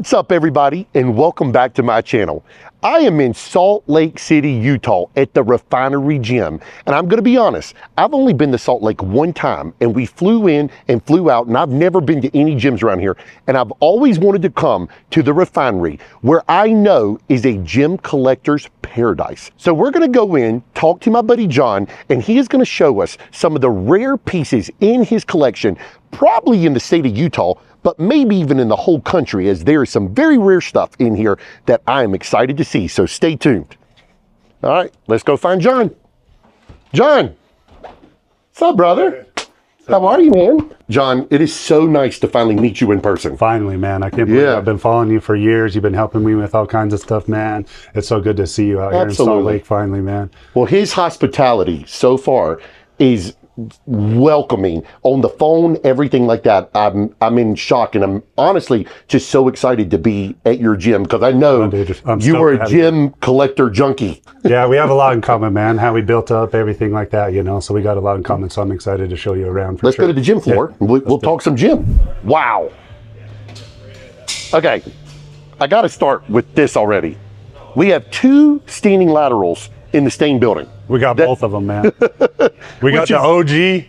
What's up, everybody, and welcome back to my channel. I am in Salt Lake City, Utah at the Refinery Gym, and I'm going to be honest, I've only been to Salt Lake one time, and we flew in and flew out, and I've never been to any gyms around here, and I've always wanted to come to the Refinery, where I know is a gym collector's paradise. So we're going to go in, talk to my buddy John, and he is going to show us some of the rare pieces in his collection, probably in the state of Utah, but maybe even in the whole country, as there is some very rare stuff in here that I am excited to see. So stay tuned. All right, let's go find John. John, what's up, brother? How are you, man? John, it is so nice to finally meet you in person. Finally, man. I can't believe I've been following you for years. You've been helping me with all kinds of stuff, man. It's so good to see you out here in Salt Lake finally, man. Well, his hospitality so far is welcoming on the phone, everything like that. I'm in shock, and I'm honestly just so excited to be at your gym because I know you are a gym collector junkie. Yeah, we have a lot in common, man. How we built up, everything like that, you know. So we got a lot in common. So I'm excited to show you around. Let's go to the gym floor. Yeah, we'll talk some gym. Wow. Okay, I got to start with this already. We have two standing laterals in the Stain building. We got both of them, man. We got the OG.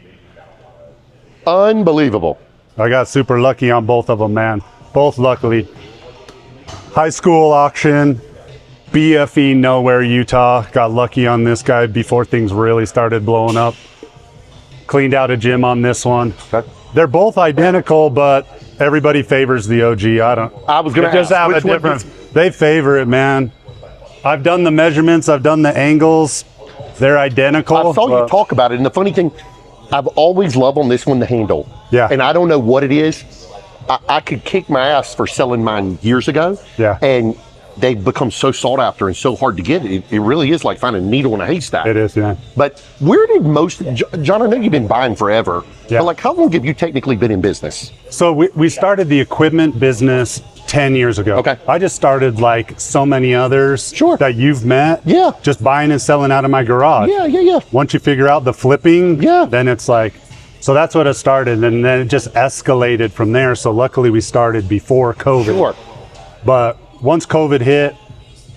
Unbelievable. I got super lucky on both of them, man. Both luckily. High school auction, BFE Nowhere, Utah. Got lucky on this guy before things really started blowing up. Cleaned out a gym on this one. Okay. They're both identical, but everybody favors the OG. I was going to just have a different. They favor it, man. I've done the measurements. I've done the angles. They're identical. I saw you talk about it, and the funny thing, I've always loved on this one the handle. Yeah. And I don't know what it is. I could kick my ass for selling mine years ago. Yeah. And they've become so sought after and so hard to get. It really is like finding a needle in a haystack. It is, yeah. But where did John, I know you've been buying forever, but like how long have you technically been in business? So we started the equipment business 10 years ago. Okay. I just started like so many others that you've met. Yeah. Just buying and selling out of my garage. Yeah. Once you figure out the flipping, then it's like, so that's what it started, and then it just escalated from there. So luckily we started before COVID. Sure. But once COVID hit,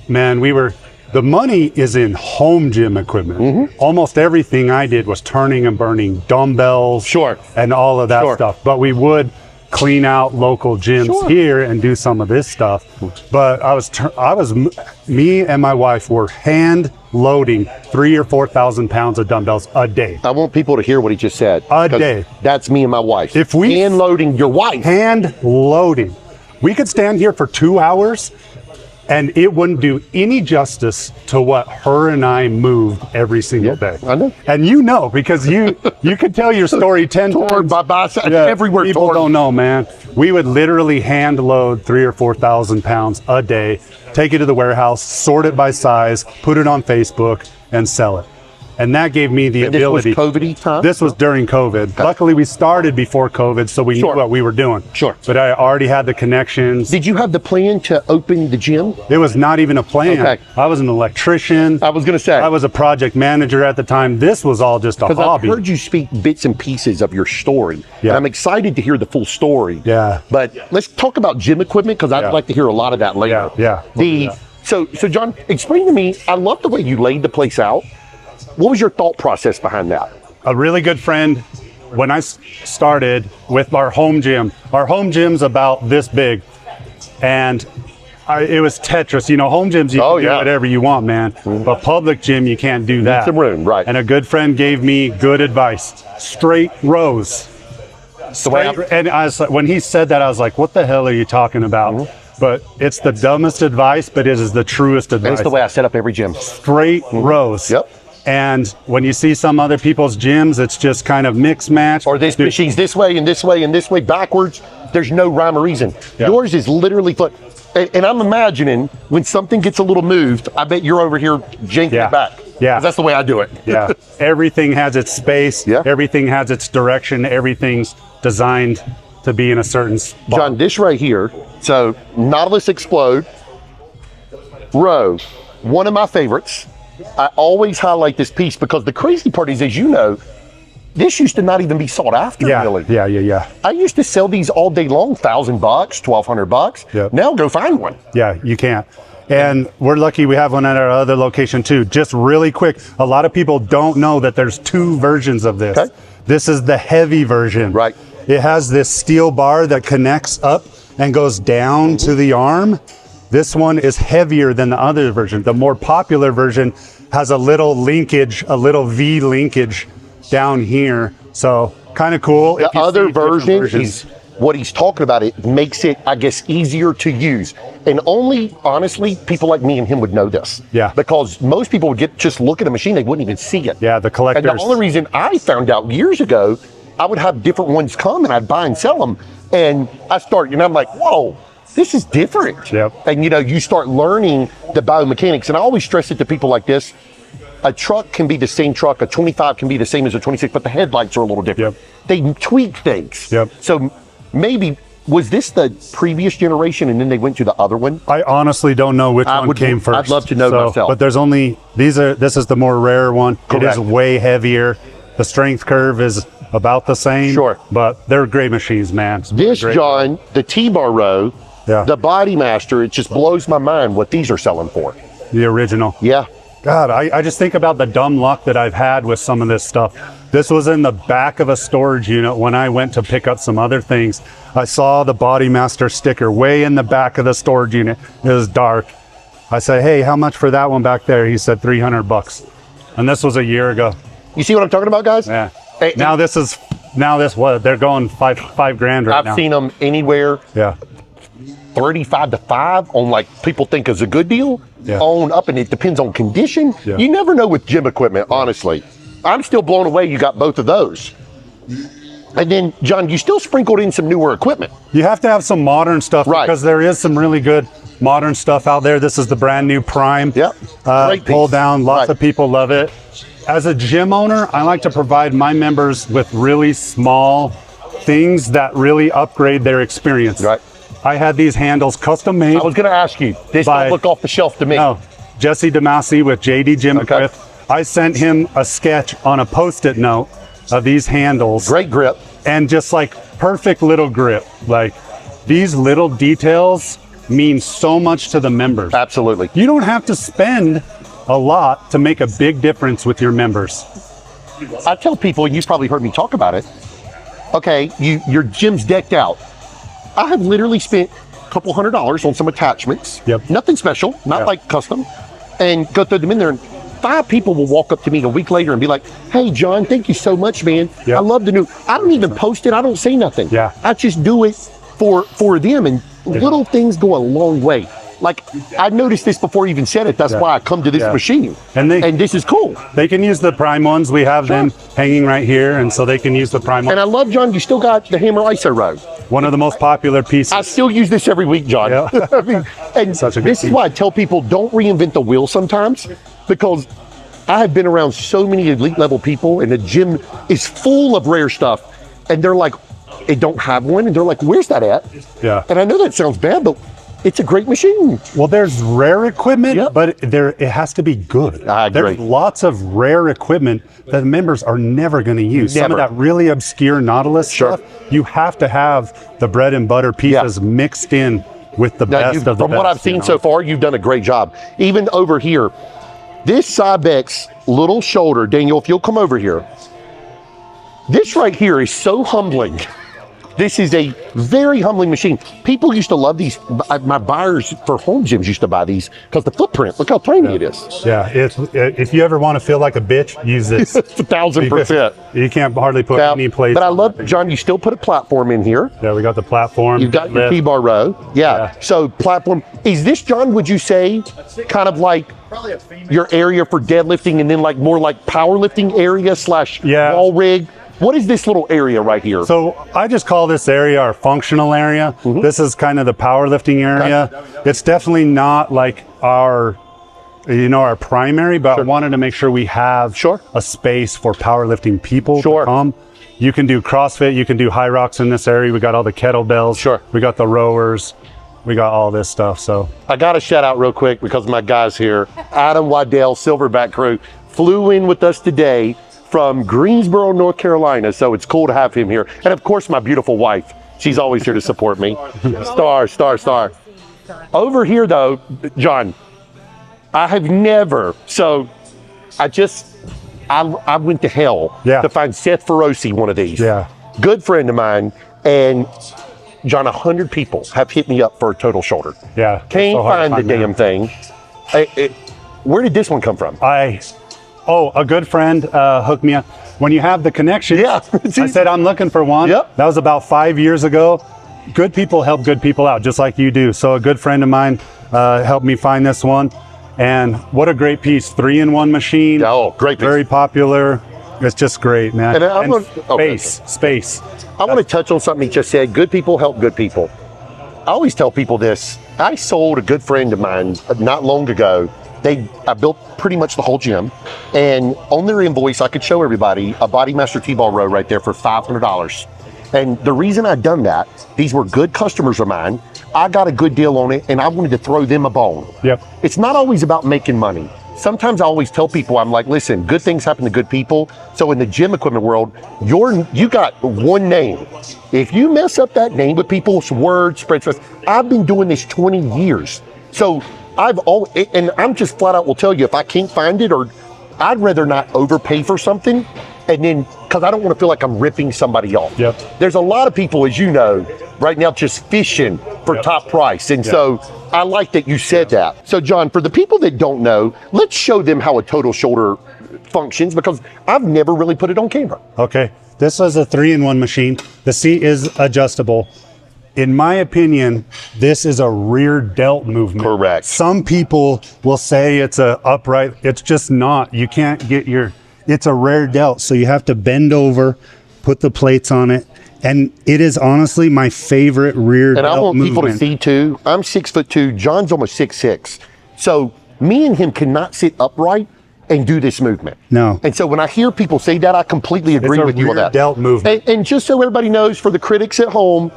man, the money is in home gym equipment. Mm-hmm. Almost everything I did was turning and burning dumbbells and all of that stuff. But we would clean out local gyms here and do some of this stuff. But me and my wife were hand loading 3,000 or 4,000 pounds of dumbbells a day. I want people to hear what he just said. A day. That's me and my wife. If we hand loading your wife. Hand loading. We could stand here for 2 hours and it wouldn't do any justice to what her and I moved every single day. I know. And you know, because you could tell your story 10 times. Everywhere people don't know, man. We would literally hand load 3,000 or 4,000 pounds a day, take it to the warehouse, sort it by size, put it on Facebook, and sell it. And that gave me the ability. This was COVID time? This was during COVID. Okay. Luckily, we started before COVID, so we knew what we were doing. Sure. But I already had the connections. Did you have the plan to open the gym? It was not even a plan. Okay. I was an electrician. I was going to say. I was a project manager at the time. This was all just a hobby. Because I've heard you speak bits and pieces of your story. Yeah. And I'm excited to hear the full story. Yeah. But let's talk about gym equipment, because I'd like to hear a lot of that later. Yeah. So John, explain to me, I love the way you laid the place out. What was your thought process behind that? A really good friend, when I started with our home gym's about this big, and it was Tetris. You know, home gyms, you can do whatever you want, man. But public gym, you can't do that. Need some room, right. And a good friend gave me good advice. Straight rows. When he said that, I was like, what the hell are you talking about? But it's the dumbest advice, but it is the truest advice. That's the way I set up every gym. Straight rows. Yep. And when you see some other people's gyms, it's just kind of mix match. Or this machine's this way and this way and this way backwards. There's no rhyme or reason. Yep. Yours is literally foot. And I'm imagining when something gets a little moved, I bet you're over here janking it back. Yeah. That's the way I do it. Yeah. Everything has its space. Yeah. Everything has its direction. Everything's designed to be in a certain spot. John, this right here, so Nautilus Explode, row, one of my favorites. I always highlight this piece because the crazy part is, as you know, this used to not even be sought after, really. Yeah. I used to sell these all day long, $1,000, $1,200. Yep. Now go find one. Yeah, you can't. And we're lucky we have one at our other location too. Just really quick, a lot of people don't know that there's two versions of this. Okay. This is the heavy version. Right. It has this steel bar that connects up and goes down to the arm. This one is heavier than the other version. The more popular version has a little linkage, a little V linkage down here. So kind of cool. The other version is what he's talking about. It makes it, I guess, easier to use. And only, honestly, people like me and him would know this. Yeah. Because most people would just look at a machine, they wouldn't even see it. Yeah, the collectors. And the only reason I found out years ago, I would have different ones come and I'd buy and sell them. And I'm like, whoa, this is different. Yep. And you start learning the biomechanics. And I always stress it to people like this. A truck can be the same truck, a 25 can be the same as a 26, but the headlights are a little different. Yep. They tweak things. Yep. So maybe, was this the previous generation and then they went to the other one? I honestly don't know which one came first. I'd love to know myself. But there's only, this is the more rare one. Correct. It is way heavier. The strength curve is about the same. Sure. But they're great machines, man. This, John, the T-bar row, Yeah. the Body Master, it just blows my mind what these are selling for. The original. Yeah. God, I just think about the dumb luck that I've had with some of this stuff. This was in the back of a storage unit when I went to pick up some other things. I saw the Body Master sticker way in the back of the storage unit. It was dark. I said, hey, how much for that one back there? He said $300. And this was a year ago. You see what I'm talking about, guys? Yeah. Hey, now what? They're going five grand right now. I've seen them anywhere. Yeah. 35 to 5 on, like, people think is a good deal. Yeah. On up, and it depends on condition. Yeah. You never know with gym equipment, honestly. I'm still blown away you got both of those. And then, John, you still sprinkled in some newer equipment. You have to have some modern stuff, right, because there is some really good modern stuff out there. This is the brand new Prime. Yep. Pull down. Lots of people love it. As a gym owner, I like to provide my members with really small things that really upgrade their experience. Right. I had these handles custom made. I was going to ask you. This don't look off the shelf to me. No, Jesse DeMasi with JD Gym Equip. I sent him a sketch on a Post-it note of these handles. Great grip. And just like perfect little grip. Like these little details mean so much to the members. Absolutely. You don't have to spend a lot to make a big difference with your members. I tell people, and you've probably heard me talk about it, okay, your gym's decked out. I have literally spent a couple $100s on some attachments. Yep. Nothing special, not like custom, and go throw them in there. And 5 people will walk up to me a week later and be like, hey, John, thank you so much, man. Yep. I love the new. I don't even post it. I don't say nothing. Yeah. I just do it for them. And little things go a long way. Like, I noticed this before you even said it. That's why I come to this machine. And this is cool. They can use the Prime ones. We have them hanging right here, and so they can use the Prime ones. And I love, John, you still got the Hammer ISO row. One of the most popular pieces. I still use this every week, John. Yeah. I mean, and Such a good this is why I tell people don't reinvent the wheel sometimes, because I have been around so many elite level people, and the gym is full of rare stuff, and they're like, they don't have one, and they're like, where's that at? Yeah. And I know that sounds bad, but it's a great machine. Well, there's rare equipment, but it has to be good. I agree. There's lots of rare equipment that members are never going to use. Some of that really obscure Nautilus stuff, you have to have the bread and butter pieces mixed in with the best of the best. From what I've seen so far, you've done a great job. Even over here, this Cybex little shoulder, Daniel, if you'll come over here, this right here is so humbling. This is a very humbling machine. People used to love these. My buyers for home gyms used to buy these because the footprint, look how tiny it is. Yeah, if you ever want to feel like a bitch, use this. 1,000%. You can't hardly put any place. But I love, John, you still put a platform in here. Yeah, we got the platform. You've got your T-bar row. Yeah. So platform. Is this, John, would you say, kind of like your area for deadlifting and then like more like powerlifting area / wall rig? What is this little area right here? So I just call this area our functional area. This is kind of the powerlifting area. It's definitely not like our primary, but I wanted to make sure we have a space for powerlifting people to come. You can do CrossFit, you can do high rocks in this area. We got all the kettlebells. We got the rowers. We got all this stuff. So I got to shout out real quick because my guys here, Adam Waddell, Silverback crew, flew in with us today from Greensboro, North Carolina. So it's cool to have him here. And of course, my beautiful wife. She's always here to support me. Star. Over here though, John, I have never, so I went to hell to find Seth Feroci one of these. Yeah. Good friend of mine. And John, 100 people have hit me up for a total shoulder. Yeah. Can't find the damn thing. Where did this one come from? A good friend hooked me up. When you have the connection, Yeah. I said, I'm looking for one. Yep. That was about 5 years ago. Good people help good people out, just like you do. So a good friend of mine helped me find this one. And what a great piece. 3-in-1 machine. Oh, great piece. Very popular. It's just great, man. And Space. I want to touch on something he just said. Good people help good people. I always tell people this. I sold a good friend of mine not long ago. I built pretty much the whole gym, and on their invoice, I could show everybody a Bodymaster T-ball row right there for $500. And the reason I'd done that, these were good customers of mine. I got a good deal on it, and I wanted to throw them a bone. Yep. It's not always about making money. Sometimes I always tell people, I'm like, listen, good things happen to good people. So in the gym equipment world, you got one name. If you mess up that name with people's words, spreads. I've been doing this 20 years. So and I'm just flat out will tell you, if I can't find it, or I'd rather not overpay for something, and then, because I don't want to feel like I'm ripping somebody off. Yep. There's a lot of people, as you know, right now just fishing for top price. And so I like that you said that. So John, for the people that don't know, let's show them how a total shoulder functions, because I've never really put it on camera. Okay. This is a 3-in-1 machine. The seat is adjustable. In my opinion, this is a rear delt movement. Correct. Some people will say it's a upright. It's just not. You can't get it's a rear delt. So you have to bend over, put the plates on it. And it is honestly my favorite rear delt movement. And I want people to see too, I'm 6'2", John's almost 6'6". So me and him cannot sit upright and do this movement. No. And so when I hear people say that, I completely agree with you on that. It's a rear delt movement. And just so everybody knows, for the critics at home,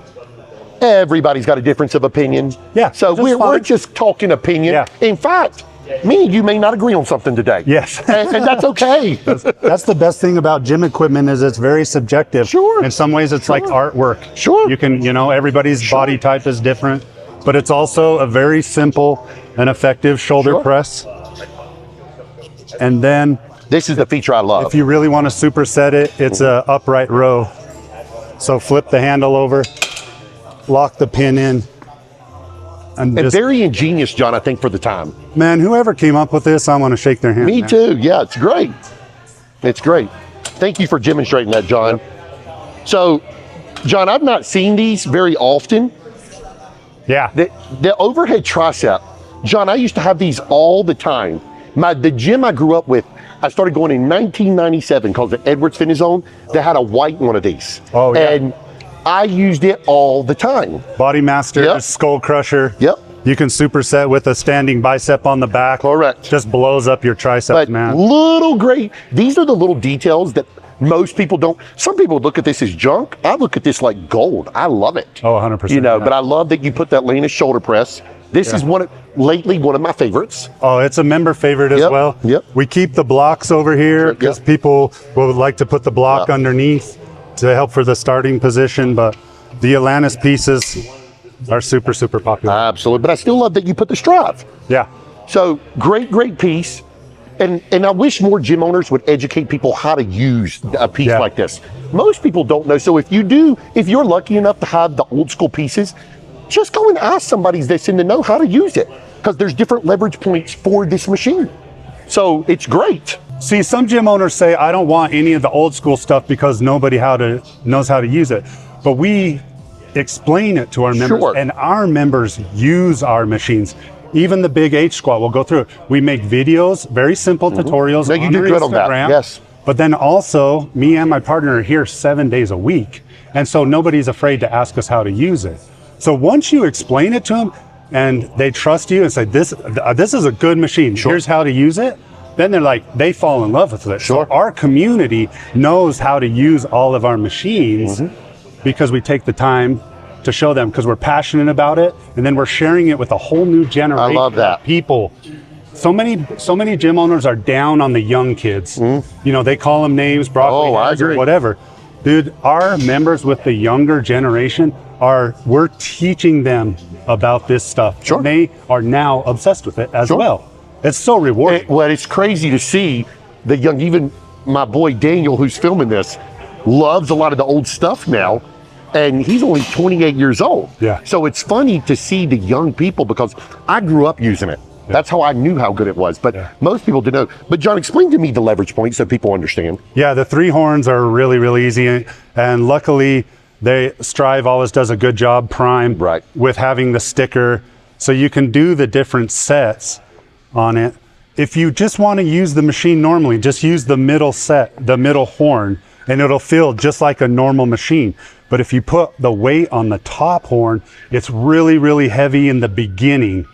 everybody's got a difference of opinion. Yeah. So we're just talking opinion. Yeah. In fact, me and you may not agree on something today. Yes. And that's okay. That's the best thing about gym equipment, is it's very subjective. Sure. In some ways, it's like artwork. Sure. You can, everybody's body type is different, but it's also a very simple and effective shoulder press. And then this is the feature I love. If you really want to superset it, it's a upright row. So flip the handle over, lock the pin in. And very ingenious, John, I think, for the time. Man, whoever came up with this, I want to shake their hand. Me too. Yeah, it's great. It's great. Thank you for demonstrating that, John. So, John, I've not seen these very often. Yeah. The overhead tricep. John, I used to have these all the time. The gym I grew up with, I started going in 1997, called the Edwards Fitness Zone. They had a white one of these. Oh, yeah. And I used it all the time. Bodymaster, Skull Crusher. Yep. You can superset with a standing bicep on the back. Correct. Just blows up your triceps, but man. These are the little details that most people don't. Some people look at this as junk. I look at this like gold. I love it. Oh, 100%. But I love that you put that lean shoulder press. This is lately one of my favorites. Oh, it's a member favorite as well. Yep. We keep the blocks over here because people would like to put the block underneath to help for the starting position, but the Atlantis pieces are super, super popular. Absolutely, but I still love that you put the strive. Yeah. So great piece. And I wish more gym owners would educate people how to use a piece like this. Most people don't know. So if you're lucky enough to have the old school pieces, just go and ask somebody that's in the know how to use it, because there's different leverage points for this machine. So it's great. See, some gym owners say, I don't want any of the old school stuff because nobody knows how to use it. But we explain it to our members, and our members use our machines. Even the big H squat, we'll go through it. We make videos, very simple tutorials on our Instagram. Yes. But then also, me and my partner are here 7 days a week. And so nobody's afraid to ask us how to use it. So once you explain it to them and they trust you and say, this is a good machine, here's how to use it, then they fall in love with it. So our community knows how to use all of our machines because we take the time to show them, because we're passionate about it, and then we're sharing it with a whole new generation of people so many gym owners are down on the young kids. You know, they call them names, broccoli heads or whatever. Dude, our members with the younger generation we're teaching them about this stuff. Sure. They are now obsessed with it as well. It's so rewarding. Well, it's crazy to see the young, even my boy Daniel, who's filming this, loves a lot of the old stuff now. And he's only 28 years old. Yeah. So it's funny to see the young people, because I grew up using it. That's how I knew how good it was. But most people didn't know. But John, explain to me the leverage point so people understand. Yeah, the 3 horns are really, really easy. And luckily, Strive always does a good job, Prime, with having the sticker. So you can do the different sets on it. If you just want to use the machine normally, just use the middle set, the middle horn, and it'll feel just like a normal machine. But if you put the weight on the top horn, it's really, really heavy in the beginning.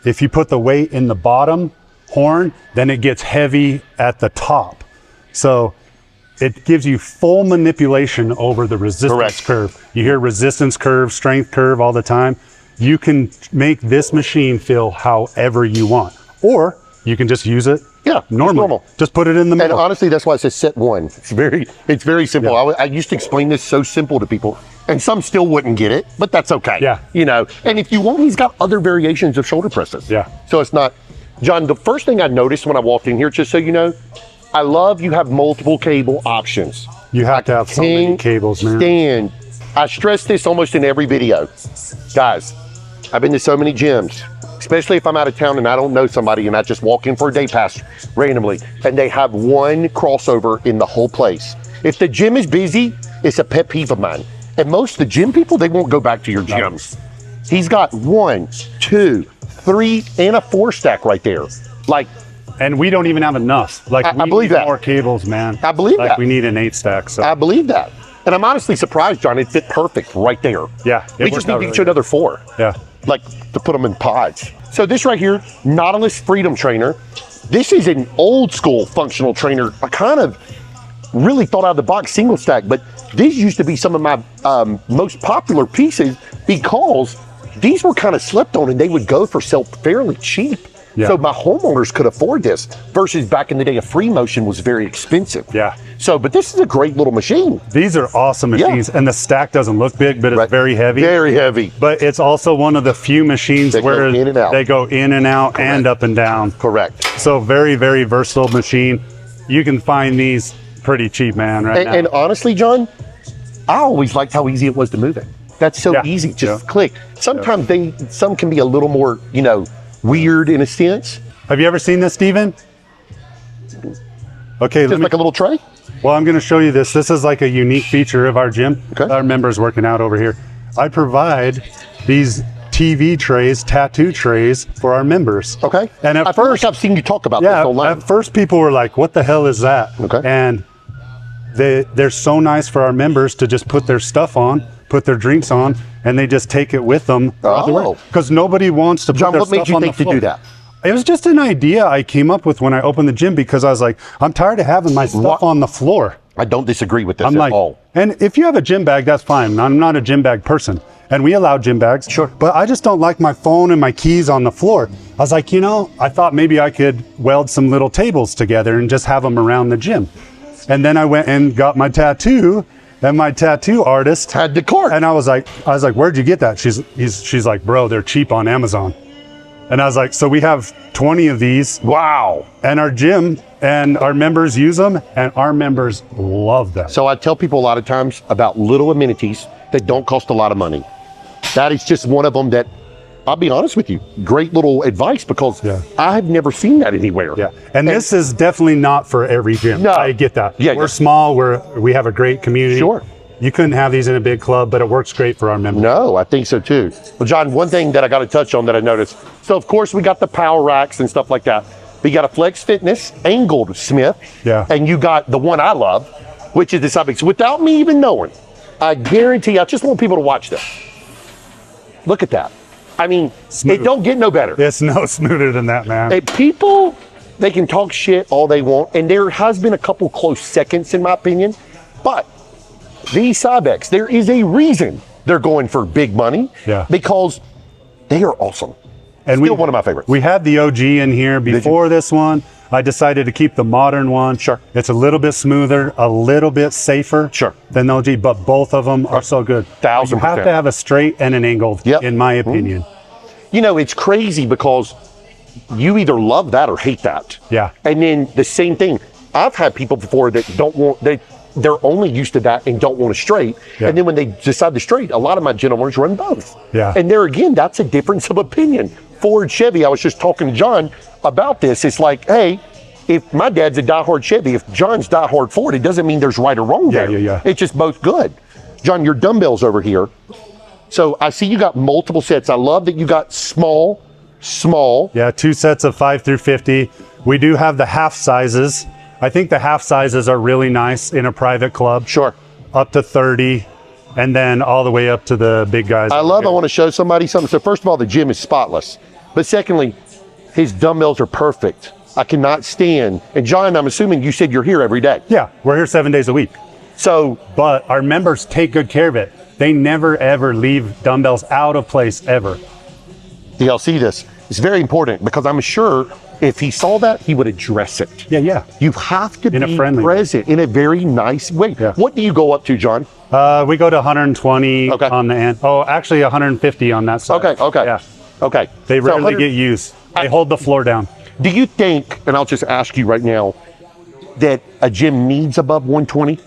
If you put the weight in the bottom horn, then it gets heavy at the top. So it gives you full manipulation over the resistance curve. You hear resistance curve, strength curve all the time. You can make this machine feel however you want, or you can just use it normal. Just put it in the middle. And honestly, that's why it says set 1. It's very simple. Yeah. I used to explain this so simple to people, and some still wouldn't get it, but that's okay. Yeah. You know, and if you want, he's got other variations of shoulder presses. Yeah. So it's not, John, the first thing I noticed when I walked in here, just so you know, I love you have multiple cable options. You have to have so many cables, man. Stand. I stress this almost in every video. Guys, I've been to so many gyms, especially if I'm out of town and I don't know somebody and I just walk in for a day pass randomly, and they have one crossover in the whole place. If the gym is busy, it's a pet peeve of mine. And most of the gym people, they won't go back to your gym. He's got 1, 2, 3, and a 4 stack right there. Like, and we don't even have enough. Like, I believe need that. More cables, man. I believe that. We need an 8 stack. So I believe that. And I'm honestly surprised, John, it fit perfect right there. Yeah. We just need to get you another 4. Yeah. Like, to put them in pods. So this right here, Nautilus Freedom Trainer. This is an old school functional trainer. I kind of really thought out of the box single stack, but these used to be some of my most popular pieces because these were kind of slept on and they would go for sale fairly cheap. Yeah. So my homeowners could afford this versus back in the day, a free motion was very expensive. Yeah. So, but this is a great little machine. These are awesome machines, and the stack doesn't look big, but it's very heavy. Very heavy. But it's also one of the few machines where they go in and out and up and down. Correct. So very, very versatile machine. You can find these pretty cheap, man, right now. And honestly, John, I always liked how easy it was to move it. That's so easy, just click. Sometimes some can be a little more, you know, weird in a sense. Have you ever seen this, Steven? Okay. Just like a little tray? Well, I'm going to show you this. This is like a unique feature of our gym. Okay. Our members working out over here. I provide these TV trays, tattoo trays for our members. Okay. And at first, I've seen you talk about this online. At first people were like, what the hell is that? Okay. And they're so nice for our members to just put their stuff on, put their drinks on, and they just take it with them. Because nobody wants to put their stuff on the floor. John, what made you think to do that? It was just an idea I came up with when I opened the gym, because I was like, I'm tired of having my stuff on the floor. I don't disagree with this at all. And if you have a gym bag, that's fine. I'm not a gym bag person. And we allow gym bags. Sure. But I just don't like my phone and my keys on the floor. I was like, you know, I thought maybe I could weld some little tables together and just have them around the gym. And then I went and got my tattoo, and my tattoo artist had the cart. And I was like, where'd you get that? She's like, bro, they're cheap on Amazon. And I was like, so we have 20 of these. Wow. And our gym and our members use them, and our members love them. So I tell people a lot of times about little amenities that don't cost a lot of money. That is just one of them that, I'll be honest with you, great little advice, because I have never seen that anywhere. Yeah. And this is definitely not for every gym. No. I get that. Yeah, we're small, we have a great community. Sure. You couldn't have these in a big club, but it works great for our members. No, I think so too. Well, John, one thing that I got to touch on that I noticed. So of course we got the power racks and stuff like that. We got a Flex Fitness angled Smith. Yeah. And you got the one I love, which is the Cybex. Without me even knowing, I guarantee, I just want people to watch this. Look at that. I mean, it don't get no better. It's no smoother than that, man. Hey, people, they can talk shit all they want, and there has been a couple close seconds in my opinion, but these Cybex, there is a reason they're going for big money, because they are awesome. And Still one of my favorites. We had the OG in here before this one. I decided to keep the modern one. Sure. It's a little bit smoother, a little bit safer than the OG, but both of them are so good. 1000%. You have to have a straight and an angled, in my opinion. You know, it's crazy because you either love that or hate that. Yeah. And then the same thing, I've had people before that don't want, they're only used to that and don't want a straight. Yeah. And then when they decide the straight, a lot of my gentlemen run both. Yeah. And there again, that's a difference of opinion. Ford, Chevy, I was just talking to John about this. It's like, hey, if my dad's a diehard Chevy, if John's diehard Ford, it doesn't mean there's right or wrong there. Yeah. It's just both good. John, your dumbbells over here. So I see you got multiple sets. I love that you got small. Yeah, 2 sets of 5 through 50. We do have the half sizes. I think the half sizes are really nice in a private club. Sure. Up to 30, and then all the way up to the big guys. I want to show somebody something. So first of all, the gym is spotless. But secondly, his dumbbells are perfect. I cannot stand. And John, I'm assuming you said you're here every day. Yeah, we're here 7 days a week. So, but our members take good care of it. They never ever leave dumbbells out of place ever. Y'all see this? It's very important because I'm sure if he saw that, he would address it. Yeah. You have to in be a friendly present in a very nice way. Yeah. What do you go up to, John? We go to 120 on the end. Oh, actually 150 on that side. Okay. Yeah. Okay. They rarely get used. They hold the floor down. Do you think, and I'll just ask you right now, that a gym needs above 120?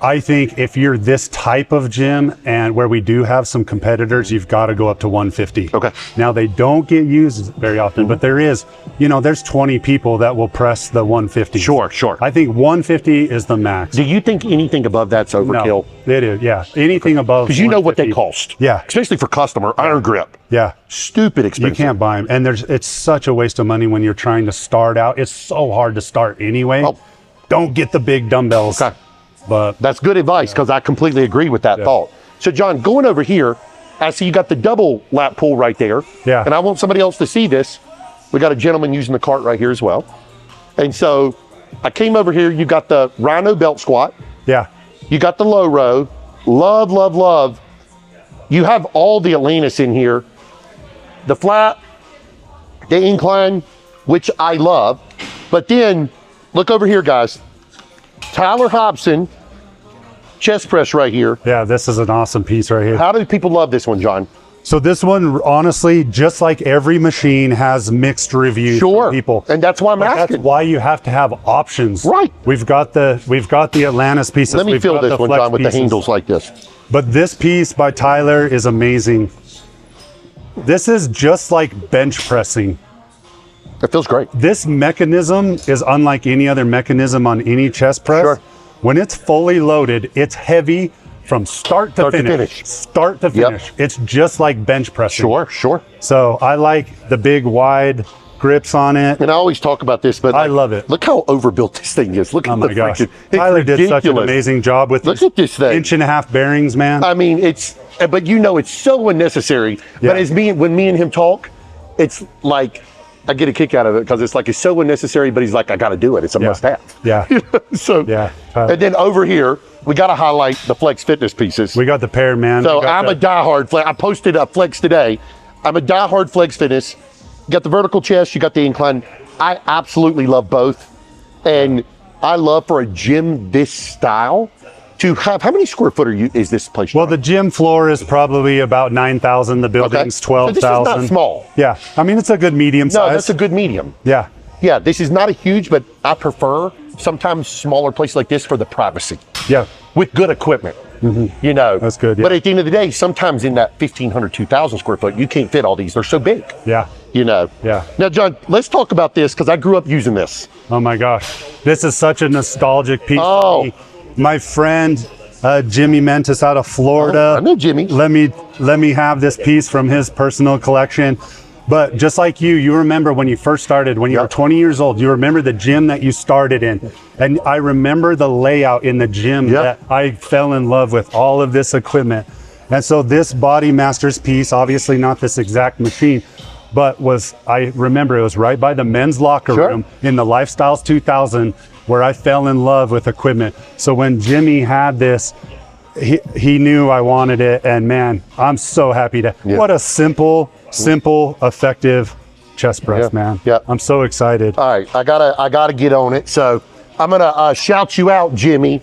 I think if you're this type of gym and where we do have some competitors, you've got to go up to 150. Okay. Now they don't get used very often, but there is, there's 20 people that will press the 150. Sure. I think 150 is the max. Do you think anything above that's overkill? No, it is, yeah. Anything above because you know what they cost. Yeah. Especially for customer, iron grip. Yeah. Stupid expensive. You can't buy them. And it's such a waste of money when you're trying to start out. It's so hard to start anyway. Oh. Don't get the big dumbbells. Okay. But that's good advice because I completely agree with that thought. So John, going over here, I see you got the double lat pull right there. Yeah. And I want somebody else to see this. We got a gentleman using the cart right here as well. And so I came over here, you got the Rhino belt squat. Yeah. You got the low row. Love. You have all the Atlantis in here. The flat, the incline, which I love. But then look over here, guys. Tyler Hobson, chest press right here. Yeah, this is an awesome piece right here. How do people love this one, John? So this one, honestly, just like every machine, has mixed reviews from people. And that's why I'm asking. That's why you have to have options. Right. We've got the Atlantis pieces. Let me feel this one, John, with the handles like this. But this piece by Tyler is amazing. This is just like bench pressing. It feels great. This mechanism is unlike any other mechanism on any chest press. Sure. When it's fully loaded, it's heavy from start to finish. Start to finish. Yep. It's just like bench pressing. Sure. So I like the big wide grips on it. And I always talk about this, but I love it. Look how overbuilt this thing is. Look at the freaking, Tyler did such an amazing job with Look at this thing. 1.5 bearings, man. I mean, but it's so unnecessary. Yeah. But when me and him talk, it's like, I get a kick out of it because it's so unnecessary, but he's like, I got to do it. It's a must have. Yeah. And then over here, we got to highlight the Flex Fitness pieces. We got the pair, man. So I'm a diehard Flex. I posted a Flex today. I'm a diehard Flex Fitness. You got the vertical chest, you got the incline. I absolutely love both. And I love for a gym this style to have, how many square foot is this place? Well, the gym floor is probably about 9,000. The building's 12,000. So this is not small. Yeah. I mean, it's a good medium size. No, that's a good medium. Yeah. Yeah, this is not a huge, but I prefer sometimes smaller places like this for the privacy. Yeah. With good equipment. Mm-hmm. That's good. Yeah. But at the end of the day, sometimes in that 1,500, 2,000 square foot, you can't fit all these. They're so big. Yeah. Yeah. Now, John, let's talk about this because I grew up using this. Oh my gosh. This is such a nostalgic piece. Oh. For me. My friend, Jimmy Mentis out of Florida. I know Jimmy. Let me have this piece from his personal collection. But just like you remember when you first started, when you were 20 years old, you remember the gym that you started in. And I remember the layout in the gym that I fell in love with, all of this equipment. And so this Body Masters piece, obviously not this exact machine, but I remember it was right by the men's locker room in the Lifestyles 2000 where I fell in love with equipment. So when Jimmy had this, he knew I wanted it, and man, I'm so happy what a simple simple, effective chest press, man. Yeah. I'm so excited. All right, I gotta get on it. So I'm gonna shout you out, Jimmy.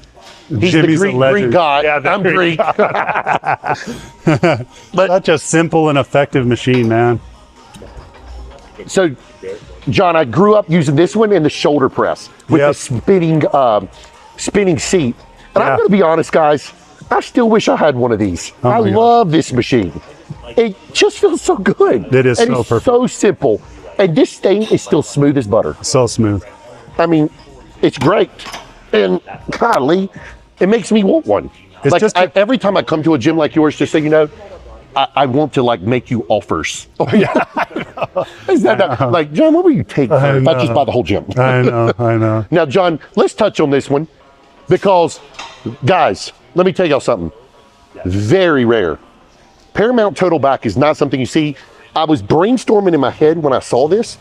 He's Jimmy's the Greek guy. Yeah, I'm Greek. But such a simple and effective machine, man. So, John, I grew up using this one in the shoulder press with the spinning seat. And I'm going to be honest, guys, I still wish I had one of these. I love this machine. It just feels so good. It is and so it's perfect. so simple. And this thing is still smooth as butter. So smooth. I mean, it's great. And golly, it makes me want one. It's like just every time I come to a gym like yours, just so you know, I want to like make you offers. Oh yeah. Is that like, John, what will you take for if I just buy the whole gym? I know. Now, John, let's touch on this one because, guys, let me tell y'all something. Very rare. Paramount total back is not something you see. I was brainstorming in my head when I saw this.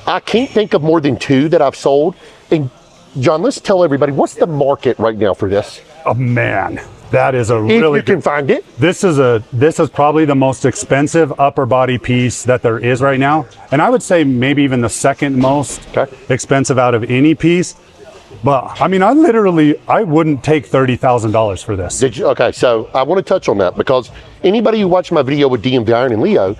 I can't think of more than 2 that I've sold. And John, let's tell everybody, what's the market right now for this? Oh man, that is a If really you can find it. This is probably the most expensive upper body piece that there is right now. And I would say maybe even the second most expensive out of any piece. But I mean, I wouldn't take $30,000 for this. Did you? Okay, so I want to touch on that because anybody who watched my video with DMV Iron and Leo,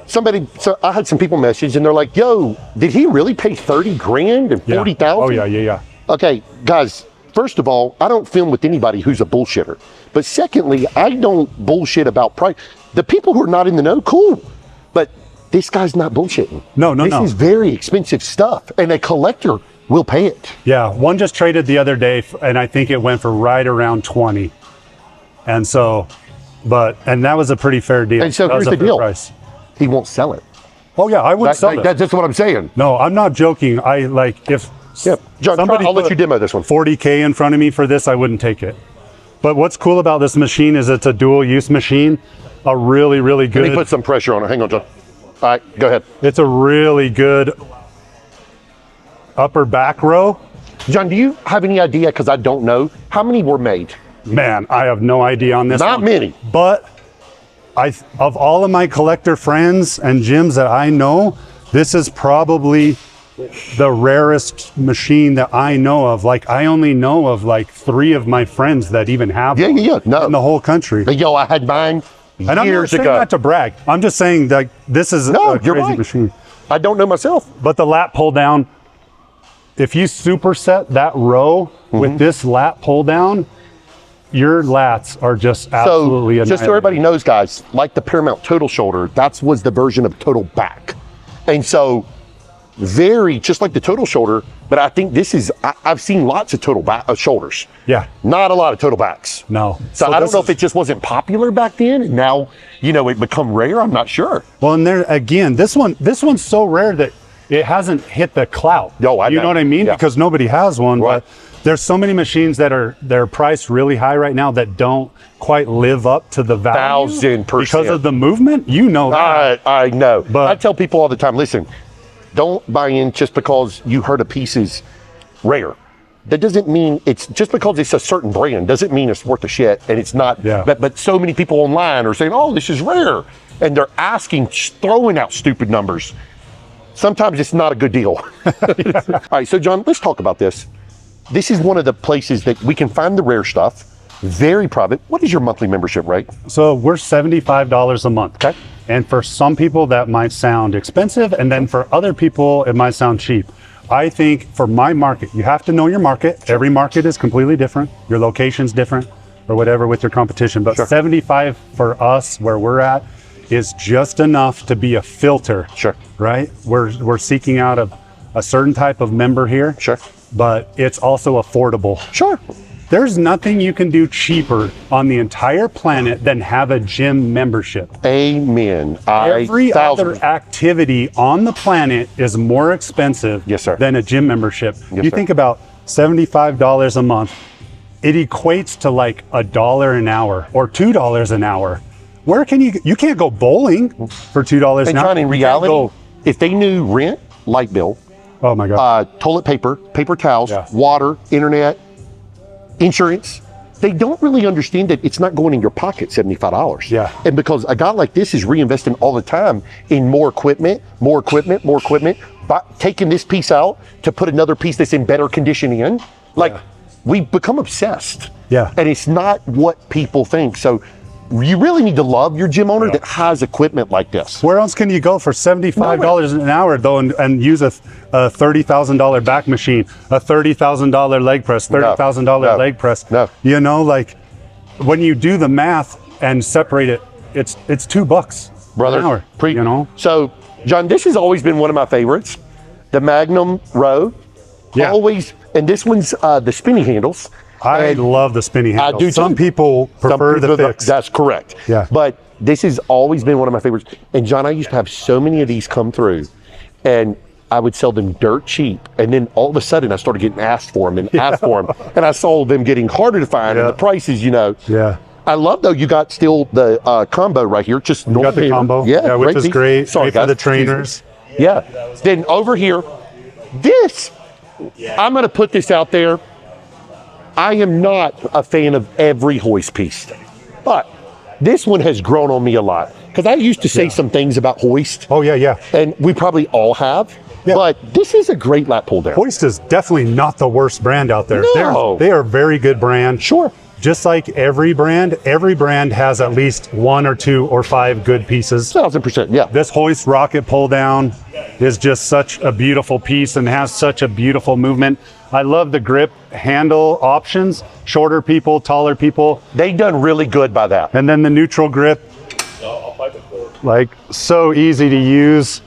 so I had some people message and they're like, yo, did he really pay 30 grand and 40,000? Oh yeah. Okay, guys, first of all, I don't film with anybody who's a bullshitter. But secondly, I don't bullshit about price. The people who are not in the know, cool. But this guy's not bullshitting. No. This is very expensive stuff and a collector will pay it. Yeah, one just traded the other day and I think it went for right around 20. And so, and that was a pretty fair deal. And so that here's was the a fair deal. price. He won't sell it. Oh yeah, I would sell it. That's just what I'm saying. No, I'm not joking. I like if John, somebody I'll let you demo this one. 40K in front of me for this, I wouldn't take it. But what's cool about this machine is it's a dual use machine. A really, really good. Let me put some pressure on it. Hang on, John. All right, go ahead. It's a really good upper back row. John, do you have any idea, because I don't know, how many were made? Man, I have no idea on this Not one. many. But of all of my collector friends and gyms that I know, this is probably the rarest machine that I know of. Like, I only know of like 3 of my friends that even have one No. in the whole country. But yo, I had mine And I'm not years saying ago. that to brag. I'm just saying that this is a You're crazy right. machine. I don't know myself. But the lat pull down, if you superset that row with this lat pull down, your lats are just absolutely So, just so everybody knows, guys, like the Paramount Total Shoulder, that was the version of Total Back. And so, just like the Total Shoulder, but I think this is, I've seen lots of Total Back shoulders. Yeah. Not a lot of Total Backs. No. So I don't know if it just wasn't popular back then, and now, it become rare, I'm not sure. Well, and there again, this one's so rare that it hasn't hit the clout. Yo, I you know what I mean? Yeah. Because nobody has one. Right. But there's so many machines that they're priced really high right now that don't quite live up to the value. 1000%. Because of the movement, that. I know. But I tell people all the time, listen, don't buy in just because you heard a piece is rare. That doesn't mean it's just because it's a certain brand doesn't mean it's worth a shit, and it's not. Yeah. But so many people online are saying, oh, this is rare, and they're throwing out stupid numbers. Sometimes it's not a good deal. All right, so John, let's talk about this. This is one of the places that we can find the rare stuff, very private. What is your monthly membership rate? So we're $75 a month. Okay. And for some people that might sound expensive, and then for other people it might sound cheap. I think for my market, you have to know your market. Every market is completely different. Your location's different or whatever with your competition. But 75 for us where we're at is just enough to be a filter. Sure. Right? We're seeking out a certain type of member here. Sure. But it's also affordable. Sure. There's nothing you can do cheaper on the entire planet than have a gym membership. Amen. Every other activity on the planet is more expensive than a gym membership. You think about $75 a month, it equates to like $1 an hour or $2 an hour. Where can you can't go bowling for $2 an hour. And in reality, if they knew rent, light bill, oh my God, toilet paper, paper towels, water, internet, insurance, they don't really understand that it's not going in your pocket $75. Yeah. And because a guy like this is reinvesting all the time in more equipment, but taking this piece out to put another piece that's in better condition in, like we've become obsessed. Yeah. And it's not what people think. So you really need to love your gym owner that has equipment like this. Where else can you go for $75 an hour though, and use a $30,000 back machine, a $30,000 leg press, $30,000 leg press? No. You know, like when you do the math and separate it, it's $2 Brother, an hour. You know. So, John, this has always been one of my favorites. The Magnum Row. Yeah. Always, and this one's the spinny handles. I love the spinny handles. I do too. Some people prefer the fixed. That's correct. Yeah. But this has always been one of my favorites. And John, I used to have so many of these come through, and I would sell them dirt cheap. And then all of a sudden, I started getting asked for them and asked for them, and I saw them getting harder to find, and the prices, you know. Yeah. I love though. You got still the combo right here. Just you got the combo. Yeah, which is great. Sorry, great for the trainers. Yeah. Then over here, this. I'm going to put this out there. I am not a fan of every hoist piece, but this one has grown on me a lot because I used to say some things about hoist. Oh yeah. And we probably all have. Yeah. But this is a great lat pull down. Hoist is definitely not the worst brand out there. No. They are a very good brand. Sure. Just like every brand has at least 1 or 2 or 5 good pieces. 1000%, yeah. This hoist rocket pull down is just such a beautiful piece and has such a beautiful movement. I love the grip handle options, shorter people, taller people. They done really good by that. And then the neutral grip, like so easy to use.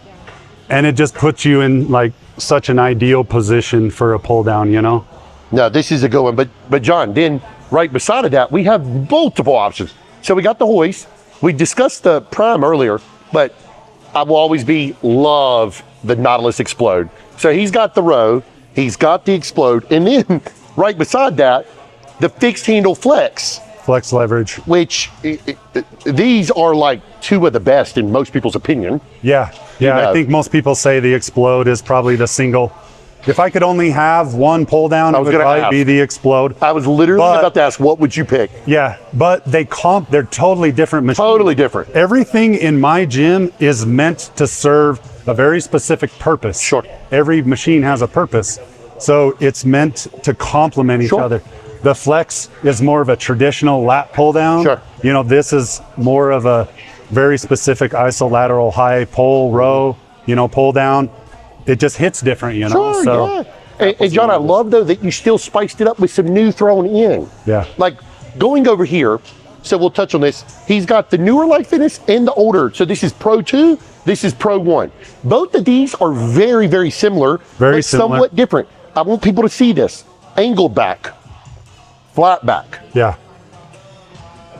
And it just puts you in like such an ideal position for a pull down, you know? No, this is a good one. But John, then right beside of that, we have multiple options. So we got the hoist. We discussed the Prime earlier, but I will always love the Nautilus Explode. So he's got the Row, he's got the Explode, and then right beside that, the fixed handle Flex. Flex leverage. Which these are like two of the best in most people's opinion. Yeah, You know. I think most people say the Explode is probably the single. If I could only have one pull down, it would probably be the Explode. I was literally about to ask, what would you pick? Yeah, but they're totally different machines. Totally different. Everything in my gym is meant to serve a very specific purpose. Sure. Every machine has a purpose. So it's meant to complement each other. The Flex is more of a traditional lat pull down. Sure. You know, this is more of a very specific isolateral high pull row, pull down. It just hits different, Sure, so yeah. And John, I love though that you still spiced it up with some new thrown in. Yeah. Like going over here, so we'll touch on this. He's got the newer Light Fitness and the older. So this is Pro 2, this is Pro 1. Both of these are very, very similar, but somewhat different. I want people to see this. Angled back, flat back. Yeah.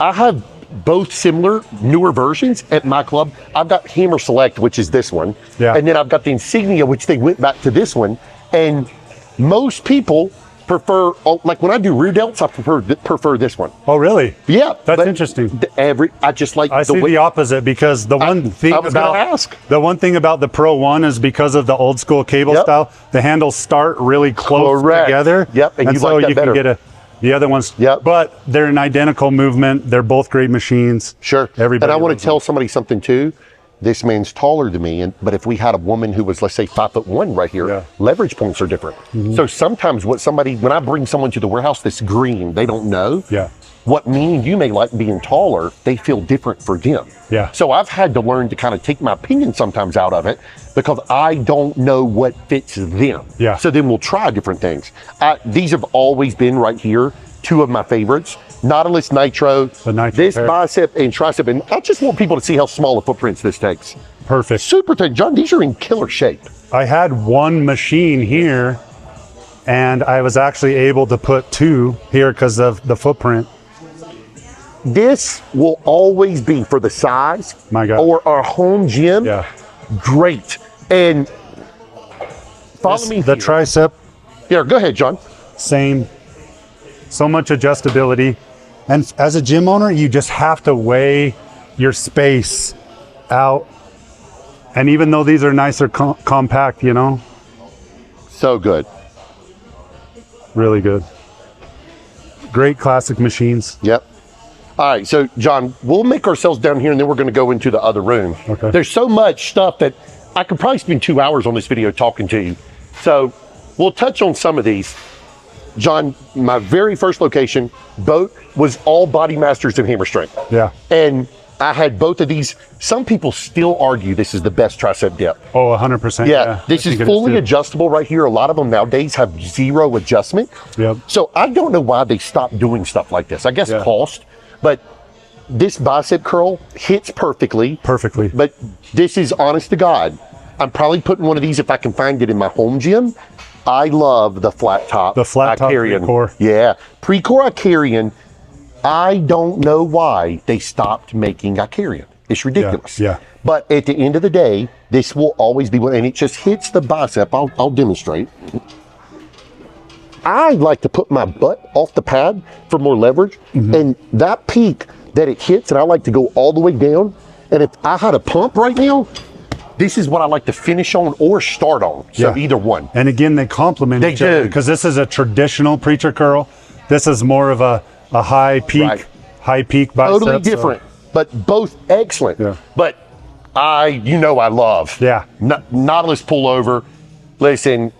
I have both similar newer versions at my club. I've got Hammer Select, which is this one. Yeah. And then I've got the Insignia, which they went back to this one. And most people prefer, like when I do rear delts, I prefer this one. Oh, really? Yeah. That's interesting. I just like I see the opposite because the one thing about the Pro 1 is because of the old school cable style, the handles start really close together. Yep. And so you can get the other ones, but they're an identical movement. They're both great machines. Sure. Everybody. And I want to tell somebody something too. This man's taller than me, but if we had a woman who was, let's say, 5'1" right here, leverage points are different. Mm-hmm. So sometimes when I bring someone to the warehouse that's green, they don't know. Yeah. What me and you may like being taller, they feel different for them. Yeah. So I've had to learn to kind of take my opinion sometimes out of it because I don't know what fits them. Yeah. So then we'll try different things. These have always been right here, two of my favorites. Nautilus Nitro, this bicep and tricep, and I just want people to see how small a footprints this takes. Perfect. Super tight. John, these are in killer shape. I had one machine here, and I was actually able to put 2 here because of the footprint. This will always be for the size or our home gym. Yeah. Great. And follow me. The tricep. Here, go ahead, John. Same. So much adjustability. And as a gym owner, you just have to weigh your space out. And even though these are nicer compact, So good. Really good. Great classic machines. Yep. All right, so John, we'll make ourselves down here and then we're gonna go into the other room. Okay. There's so much stuff that I could probably spend 2 hours on this video talking to you. So we'll touch on some of these. John, my very first location, boat, was all Body Masters and Hammer Strength. Yeah. And I had both of these. Some people still argue this is the best tricep dip. Oh, 100%. Yeah, this is fully adjustable right here. A lot of them nowadays have zero adjustment. Yep. So I don't know why they stopped doing stuff like this. I guess cost, but this bicep curl hits perfectly. Perfectly. But this is honest to God. I'm probably putting one of these if I can find it in my home gym. I love the flat top. The flat top Precor. Yeah, Precor Icarian. I don't know why they stopped making Icarian. It's ridiculous. Yeah. But at the end of the day, this will always be one, and it just hits the bicep. I'll demonstrate. I like to put my butt off the pad for more leverage, and that peak that it hits, and I like to go all the way down. And if I had a pump right now, this is what I like to finish on or start on. So either one. And again, they complement each other because this is a traditional preacher curl. This is more of a high peak, bicep. Totally different, but both excellent. Yeah. But I love Nautilus pullover. Listen,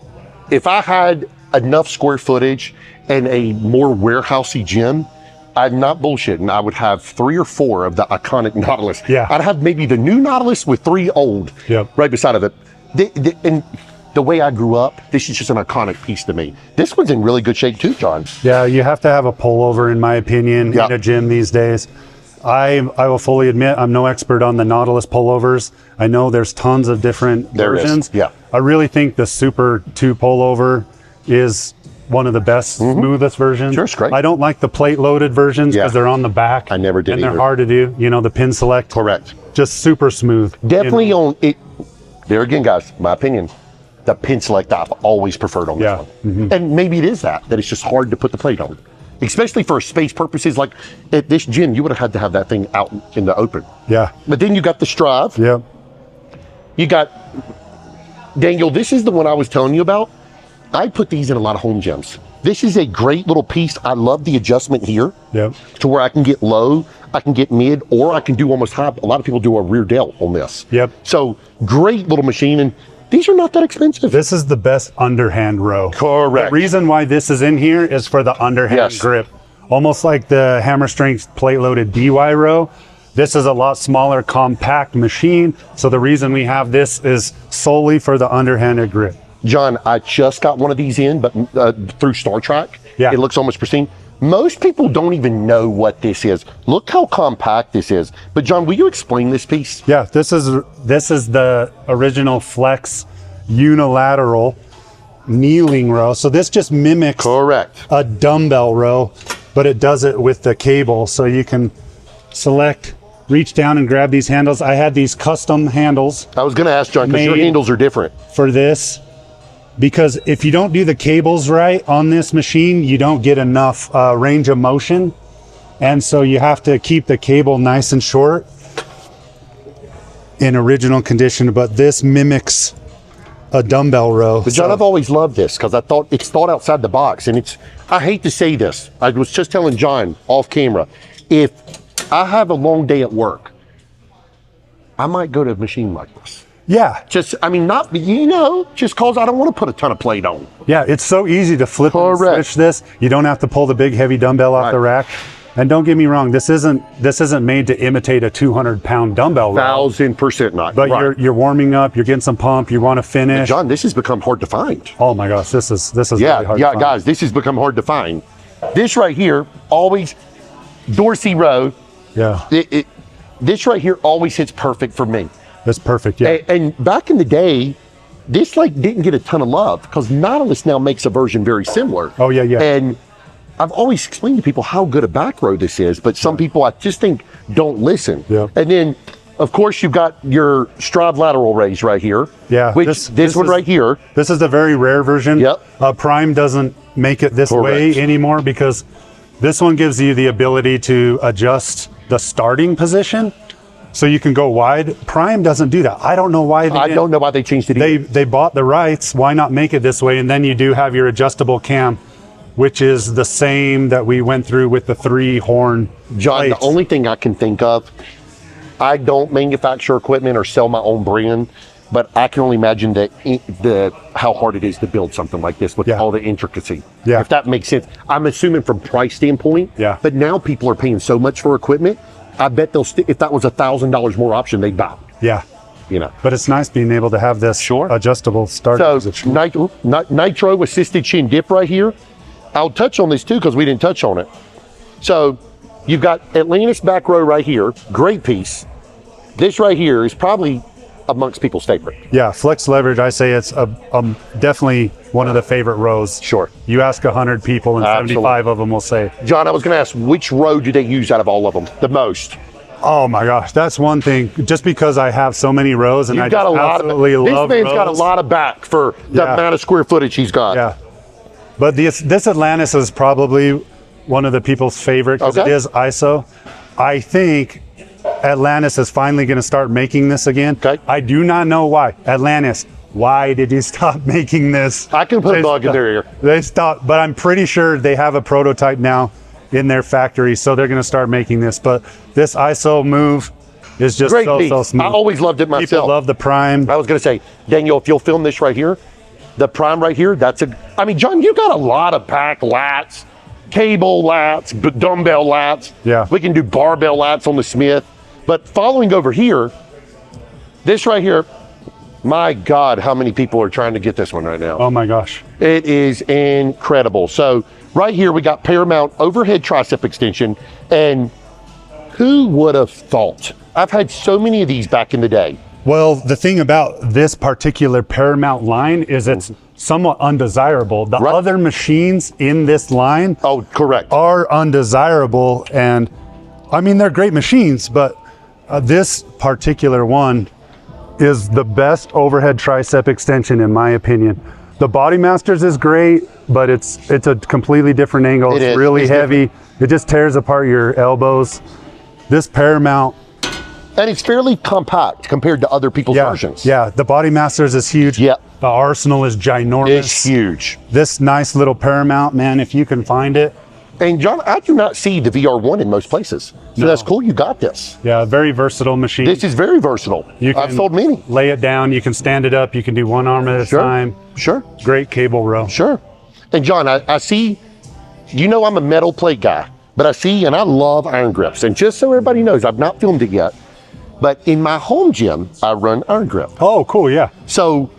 if I had enough square footage and a more warehousey gym, I'm not bullshitting, I would have 3 or 4 of the iconic Nautilus. Yeah. I'd have maybe the new Nautilus with 3 old right beside of it. And the way I grew up, this is just an iconic piece to me. This one's in really good shape too, John. Yeah, you have to have a pullover, in my opinion, in a gym these days. I will fully admit I'm no expert on the Nautilus pullovers. I know there's tons of different versions. Yeah. I really think the Super 2 pullover is one of the best, smoothest versions. Sure, it's great. I don't like the plate loaded versions because they're on the back. I never did and either. They're hard to do. The pin select. Correct. Just super smooth. Definitely on it. There again, guys, my opinion, the pin select I've always preferred on this one. And maybe it is that it's just hard to put the plate on. Especially for space purposes, like at this gym, you would have had to have that thing out in the open. Yeah. But then you got the Strive. Yeah. You got, Daniel, this is the one I was telling you about. I put these in a lot of home gyms. This is a great little piece. I love the adjustment here to where I can get low, I can get mid, or I can do almost high. A lot of people do a rear delt on this. Yep. So great little machine. And these are not that expensive. This is the best underhand row. Correct. The reason why this is in here is for the underhand grip. Almost like the Hammer Strength plate loaded DY row. This is a lot smaller, compact machine. So the reason we have this is solely for the underhanded grip. John, I just got one of these in, but through Star Trek. Yeah. It looks almost pristine. Most people don't even know what this is. Look how compact this is. But John, will you explain this piece? Yeah, this is the original Flex unilateral kneeling row. So this just mimics a dumbbell row, but it does it with the cable. So you can select, reach down and grab these handles. I had these custom handles. I was going to ask John, because your handles are different. For this, because if you don't do the cables right on this machine, you don't get enough range of motion. And so you have to keep the cable nice and short in original condition, but this mimics a dumbbell row. But John, I've always loved this because I thought it's thought outside the box. And I hate to say this. I was just telling John off camera, if I have a long day at work, I might go to a machine like this. Yeah. Just cause I don't want to put a ton of plate on. Yeah, it's so easy to flip and switch this. You don't have to pull the big heavy dumbbell off the rack. And don't get me wrong, this isn't made to imitate a 200-pound dumbbell row. 1000% not. But you're warming up, you're getting some pump, you want to finish. And John, this has become hard to find. Oh my gosh, this is really hard to find. Guys, this has become hard to find. This right here, always Dorsey row. Yeah. This right here always hits perfect for me. That's perfect, yeah. And back in the day, this didn't get a ton of love because Nautilus now makes a version very similar. Oh yeah, yeah. And I've always explained to people how good a back row this is, but some people I just think don't listen. Yeah. And then, of course, you've got your Strive lateral raise right here. Yeah. Which this one right here. This is the very rare version. Yep. Prime doesn't make it this way anymore because this one gives you the ability to adjust the starting position. So you can go wide. Prime doesn't do that. I don't know why I don't know why they changed it either. They bought the rights. Why not make it this way? And then you do have your adjustable cam which is the same that we went through with the 3 horn John, plates. the only thing I can think of, I don't manufacture equipment or sell my own brand, but I can only imagine how hard it is to build something like this with all the intricacy. Yeah. If that makes sense. I'm assuming from price standpoint. Yeah. But now people are paying so much for equipment. I bet if that was $1,000 more option, they'd buy it. Yeah. You know. But it's nice being able to have this adjustable start position. Nitro assisted shin dip right here. I'll touch on this too because we didn't touch on it. So you've got Atlantis back row right here, great piece. This right here is probably amongst people's favorite. Yeah, flex leverage, I say it's definitely one of the favorite rows. Sure. You ask 100 people and 75 of them will say. John, I was gonna ask, which row do they use out of all of them the most? Oh my gosh, that's one thing. Just because I have so many rows and You've I got just absolutely love This man's got a rows. lot of back for the amount of square footage he's got. Yeah. But this Atlantis is probably one of the people's favorite because it is ISO. I think Atlantis is finally going to start making this again. Okay. I do not know why. Atlantis, why did you stop making this? I can put a bug in their ear. They stopped, but I'm pretty sure they have a prototype now in their factory, so they're going to start making this. But this ISO move is just so smooth. I always loved it myself. People love the Prime. I was going to say, Daniel, if you'll film this right here, the Prime right here, I mean, John, you got a lot of back lats, cable lats, dumbbell lats. Yeah. We can do barbell lats on the Smith. But following over here, this right here, my God, how many people are trying to get this one right now? Oh my gosh. It is incredible. So right here, we got Paramount overhead tricep extension. And who would have thought? I've had so many of these back in the day. Well, the thing about this particular Paramount line is it's somewhat undesirable. The other machines in this line are undesirable. And I mean, they're great machines, but this particular one is the best overhead tricep extension in my opinion. The Body Masters is great, but it's a completely different angle. It's really heavy. It just tears apart your elbows. This Paramount, and it's fairly compact compared to other people's versions. Yeah, the Body Masters is huge. Yeah. The Arsenal is ginormous. It's huge. This nice little Paramount, man, if you can find it. And John, I do not see the VR1 in most places. So that's cool, you got this. Yeah, very versatile machine. This is very versatile. I've sold many. Lay it down, you can stand it up, you can do one arm at a time. Sure. Great cable row. Sure. And John, I see, you know I'm a metal plate guy, but I see, and I love iron grips. And just so everybody knows, I've not filmed it yet, but in my home gym, I run iron grip. Oh, cool, yeah. So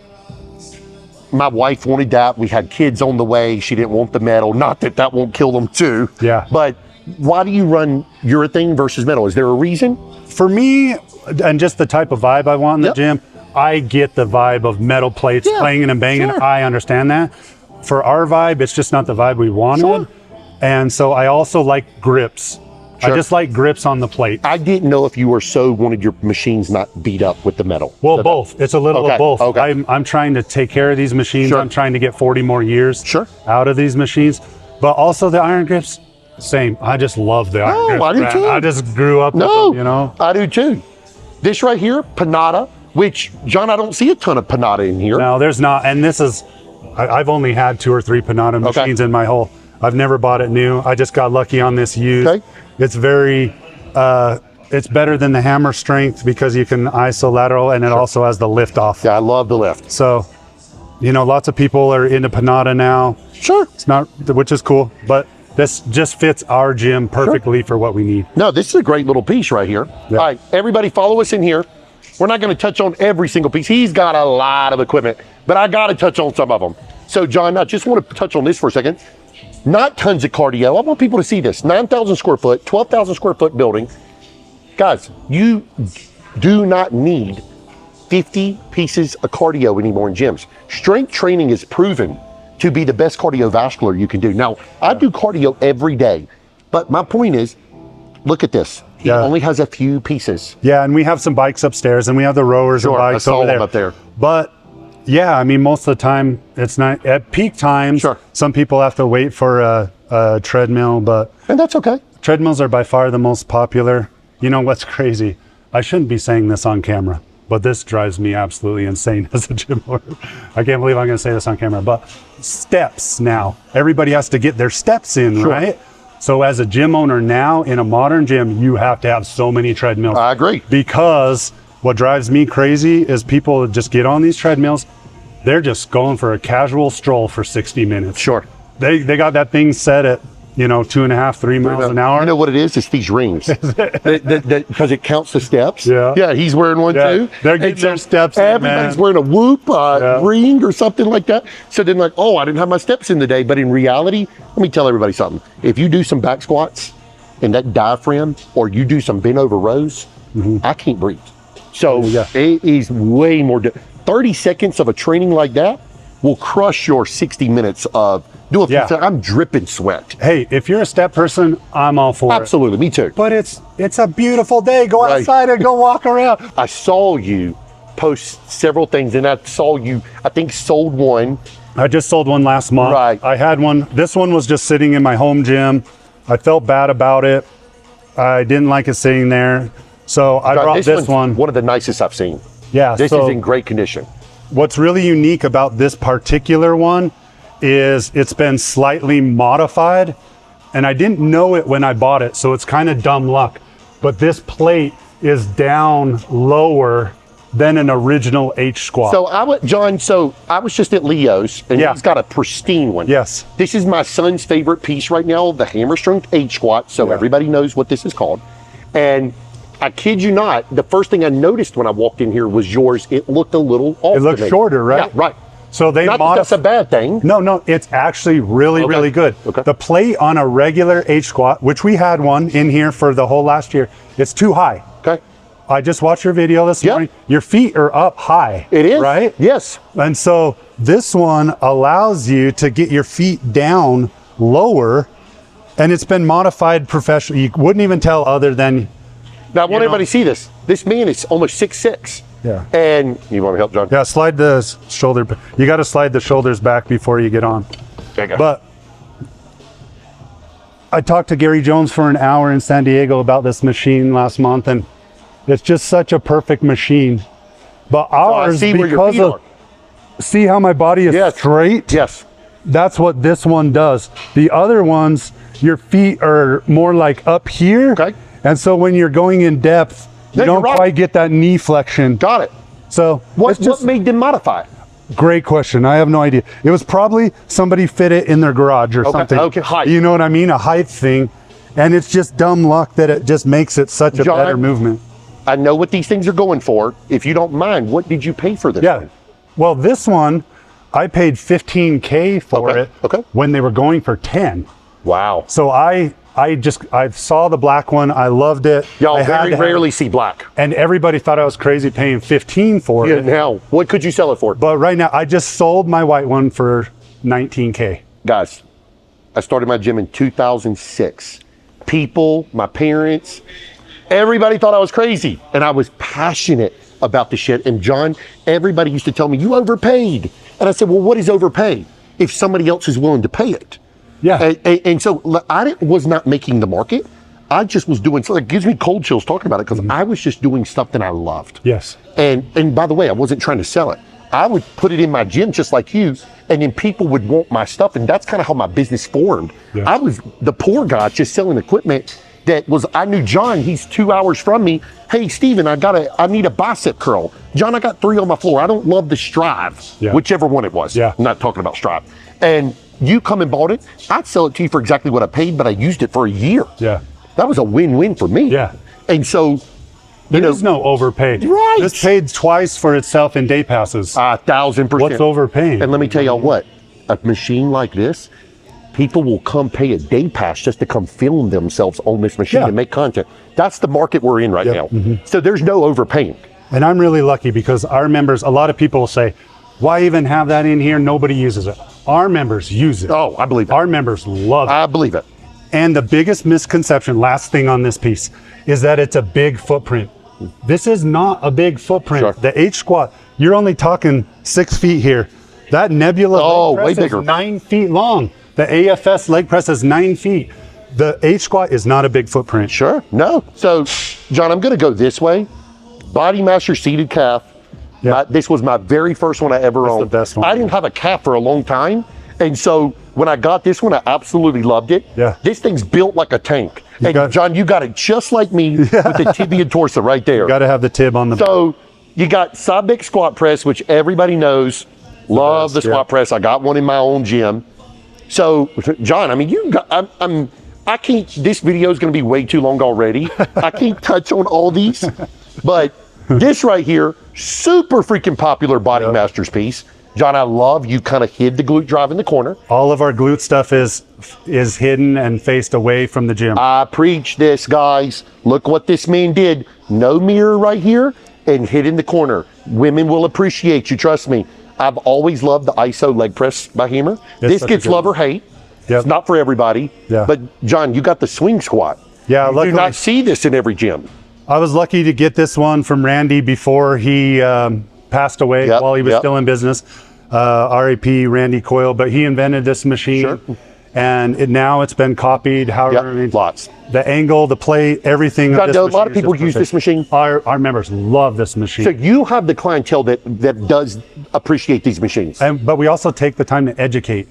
my wife wanted that. We had kids on the way. She didn't want the metal. Not that that won't kill them too. Yeah. But why do you run urethane versus metal? Is there a reason? For me, and just the type of vibe I want in the gym, I get the vibe of metal plates clanging and banging. I understand that. For our vibe, it's just not the vibe we wanted. And so I also like grips. I just like grips on the plate. I didn't know if you were wanted your machines not beat up with the metal. Well, both. It's a little of both. I'm trying to take care of these machines. I'm trying to get 40 more years out of these machines. But also the iron grips, same. I just love the iron grips. I do too. I just grew up with them, you know? I do too. This right here, Panada, which, John, I don't see a ton of Panada in here. No, there's not. And this is, I've only had 2 or 3 Panada machines in my whole, I've never bought it new. I just got lucky on this used. It's very, it's better than the hammer strength because you can iso lateral and it also has the lift off. Yeah, I love the lift. So, you know, lots of people are into Panada now. It's not, which is cool, but this just fits our gym perfectly for what we need. No, this is a great little piece right here. All right, everybody follow us in here. We're not going to touch on every single piece. He's got a lot of equipment, but I got to touch on some of them. So John, I just want to touch on this for a second. Not tons of cardio. I want people to see this. 9,000 square foot, 12,000 square foot building. Guys, you do not need 50 pieces of cardio anymore in gyms. Strength training is proven to be the best cardiovascular you can do. Now, I do cardio every day, but my point is, look at this. He only has a few pieces. Yeah, and we have some bikes upstairs and we have the rowers and bikes over there. Up there. But yeah, I mean, most of the time it's not at peak times. Some people have to wait for a treadmill, and that's okay. Treadmills are by far the most popular. You know what's crazy? I shouldn't be saying this on camera, but this drives me absolutely insane as a gym owner. I can't believe I'm going to say this on camera, but steps now. Everybody has to get their steps in, right? So as a gym owner now in a modern gym, you have to have so many treadmills. I agree. Because what drives me crazy is people just get on these treadmills. They're just going for a casual stroll for 60 minutes. Sure. They got that thing set at, 2.5, 3 miles an hour. You know what it is? It's these rings. Because it counts the steps. Yeah. Yeah, he's wearing one too. They're getting their steps in, everybody's man. wearing a Whoop ring or something like that. So then like, oh, I didn't have my steps in the day. But in reality, let me tell everybody something. If you do some back squats and that diaphragm, or you do some bent over rows, I can't breathe. So it is way more, 30 seconds of a training like that will crush your 60 minutes of I'm dripping sweat. Hey, if you're a step person, I'm all for it. Absolutely, me too. But it's a beautiful day. Go outside and go walk around. I saw you post several things, and I saw you, I think, sold one. I just sold one last month. Right. I had one. This one was just sitting in my home gym. I felt bad about it. I didn't like it sitting there. So I brought this one. One of the nicest I've seen. Yeah. This is in great condition. What's really unique about this particular one is it's been slightly modified, and I didn't know it when I bought it, so it's kind of dumb luck. But this plate is down lower than an original H squat. So I was just at Leo's, and he's got a pristine one. Yes. This is my son's favorite piece right now, the hammer strength H squat. So everybody knows what this is called. And I kid you not, the first thing I noticed when I walked in here was yours. It looked a little off. It looked shorter, right? Yeah, right. So they Not that that's a bad thing. No, it's actually really good. Okay. The plate on a regular H squat, which we had one in here for the whole last year, it's too high. Okay. I just watched your video this morning. Your feet are up high. It is. Right? Yes. And so this one allows you to get your feet down lower, and it's been modified professionally. You wouldn't even tell other than. Now I want everybody to see this. This man is almost 6'6". Yeah. And you want to help, John? Yeah, slide the shoulder. You got to slide the shoulders back before you get on. There you go. But I talked to Gary Jones for an hour in San Diego about this machine last month, and it's just such a perfect machine. But ours, see where your feet are. See how my body is straight? Yes. That's what this one does. The other ones, your feet are more like up here. Okay. And so when you're going in depth, you don't quite get that knee flexion. Got it. So what made them modify it? Great question. I have no idea. It was probably somebody fit it in their garage or something. Okay, height. You know what I mean? A height thing. And it's just dumb luck that it just makes it such a better movement. I know what these things are going for. If you don't mind, what did you pay for this one? Well, this one, I paid $15K for it when they were going for 10. Wow. So I saw the black one. I loved it. Y'all very rarely see black. And everybody thought I was crazy paying 15 for it. Now, what could you sell it for? But right now, I just sold my white one for 19K. Guys, I started my gym in 2006. People, my parents, everybody thought I was crazy. And I was passionate about the shit. And John, everybody used to tell me, you overpaid. And I said, well, what is overpaid? If somebody else is willing to pay it. Yeah. And so I was not making the market. I just was doing something. It gives me cold chills talking about it because I was just doing stuff that I loved. Yes. And by the way, I wasn't trying to sell it. I would put it in my gym just like you, and then people would want my stuff. And that's kind of how my business formed. Yeah. I was the poor guy just selling equipment I knew John, he's 2 hours from me. Hey, Steven, I need a bicep curl. John, I got 3 on my floor. I don't love the Strive, whichever one it was. Yeah. I'm not talking about Strive. And you come and bought it, I'd sell it to you for exactly what I paid, but I used it for a year. Yeah. That was a win-win for me. Yeah. And so, there's no overpay. Right. This paid twice for itself in day passes. 1,000%. What's overpaying? And let me tell y'all what, a machine like this, people will come pay a day pass just to come film themselves on this machine and make content. That's the market we're in right now. So there's no overpaying. And I'm really lucky because our members, a lot of people will say, why even have that in here? Nobody uses it. Our members use it. Oh, I believe it. Our members love it. I believe it. And the biggest misconception, last thing on this piece, is that it's a big footprint. This is not a big footprint. Sure. The H squat, you're only talking 6 feet here. That Nebula leg press way bigger. is 9 feet long. The AFS leg press is 9 feet. The H squat is not a big footprint. Sure. No. So, John, I'm going to go this way. Body Master seated calf. Yeah. This was my very first one I ever owned. the best one. I didn't have a calf for a long time. And so when I got this one, I absolutely loved it. Yeah. This thing's built like a tank. John, you got it just like me with the tibia torso right there. You got to have the tib on the So you got side bend squat press, which everybody knows. Love the squat press. I got one in my own gym. So John, I mean, I can't, this video is going to be way too long already. I can't touch on all these, but this right here, super freaking popular Body Masters piece. John, I love you kind of hid the glute drive in the corner. All of our glute stuff is hidden and faced away from the gym. I preach this, guys. Look what this man did. No mirror right here and hid in the corner. Women will appreciate you, trust me. I've always loved the ISO leg press by Hammer. This gets love or hate. Yep. It's not for everybody. Yeah. But John, you got the swing squat. Yeah, you do not see this in every gym. I was lucky to get this one from Randy before he passed away while he was still in business. RAP Randy Coyle, but he invented this machine. Sure. And now it's been copied. However, Lots. The angle, the plate, everything. John, a lot of people use this machine. Our members love this machine. So you have the clientele that does appreciate these machines. But we also take the time to educate.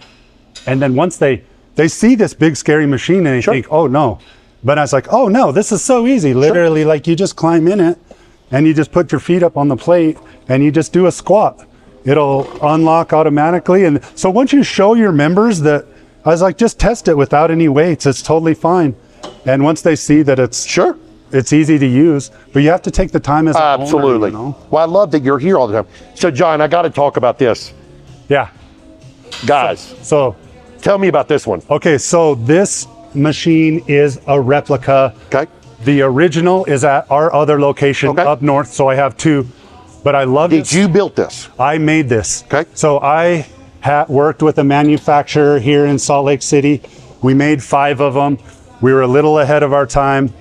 And then once they see this big scary machine and they think, oh no. But I was like, oh no, this is so easy. Literally, like you just climb in it and you just put your feet up on the plate and you just do a squat. It'll unlock automatically. And so once you show your members that, I was like, just test it without any weights. It's totally fine. And once they see that it's easy to use, but you have to take the time as a absolutely. owner, you know? Well, I love that you're here all the time. So John, I got to talk about this. Yeah. Guys. So tell me about this one. Okay, so this machine is a replica. Okay. The original is at our other location up north, so I have two. But I love it. Did you build this? I made this. Okay. So I worked with a manufacturer here in Salt Lake City. We made 5 of them. We were a little ahead of our time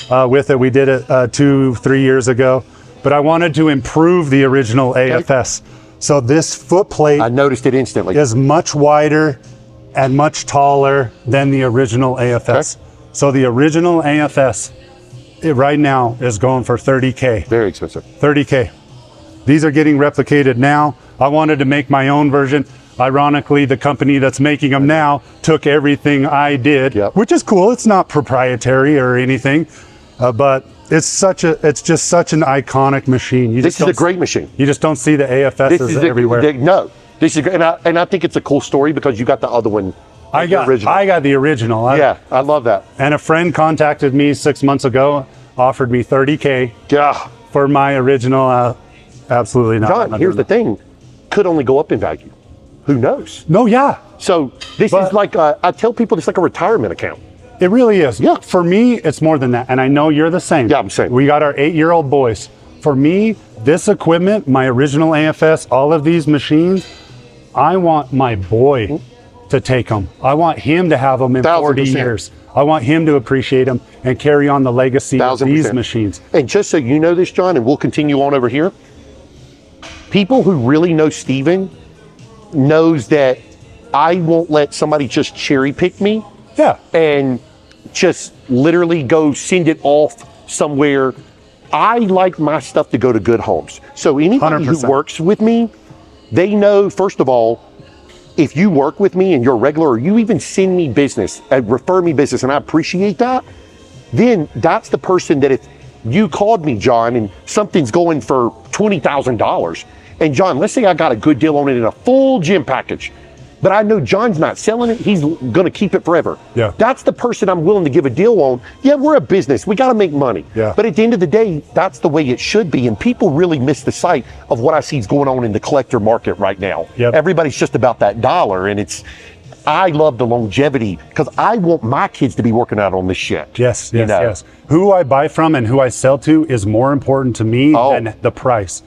with it. We did it 2-3 years ago. But I wanted to improve the original AFS. So this foot plate, I noticed it instantly, is much wider and much taller than the original AFS. Okay. So the original AFS right now is going for $30K. Very expensive. $30K. These are getting replicated now. I wanted to make my own version. Ironically, the company that's making them now took everything I did, which is cool. It's not proprietary or anything, but it's just such an iconic machine. This is a great machine. You just don't see the AFSs everywhere. No, this is, and I think it's a cool story because you got the other one. I got the original. I love that. And a friend contacted me 6 months ago, offered me $30K for my original. Absolutely not. John, here's the thing. Could only go up in value. Who knows? No, yeah. So this is like, I tell people it's like a retirement account. It really is. Yeah. For me, it's more than that. And I know you're the same. Yeah, I'm the same. We got our 8-year-old boys. For me, this equipment, my original AFS, all of these machines, I want my boy to take them. I want him to have them in 40 years. I want him to appreciate them and carry on the legacy of these machines. And just so you know this, John, and we'll continue on over here, people who really know Steven knows that I won't let somebody just cherry pick me and just literally go send it off somewhere. I like my stuff to go to good homes. So anybody 100%. who works with me, they know, first of all, if you work with me and you're regular, or you even send me business, refer me business, and I appreciate that, then that's the person that if you called me, John, and something's going for $20,000, and John, let's say I got a good deal on it in a full gym package, but I know John's not selling it, he's gonna keep it forever. Yeah. That's the person I'm willing to give a deal on. Yeah, we're a business, we gotta make money. Yeah. But at the end of the day, that's the way it should be. And people really miss the sight of what I see is going on in the collector market right now. Yep. Everybody's just about that dollar, and I love the longevity because I want my kids to be working out on this shit. Yes. Who I buy from and who I sell to is more important to me than the price.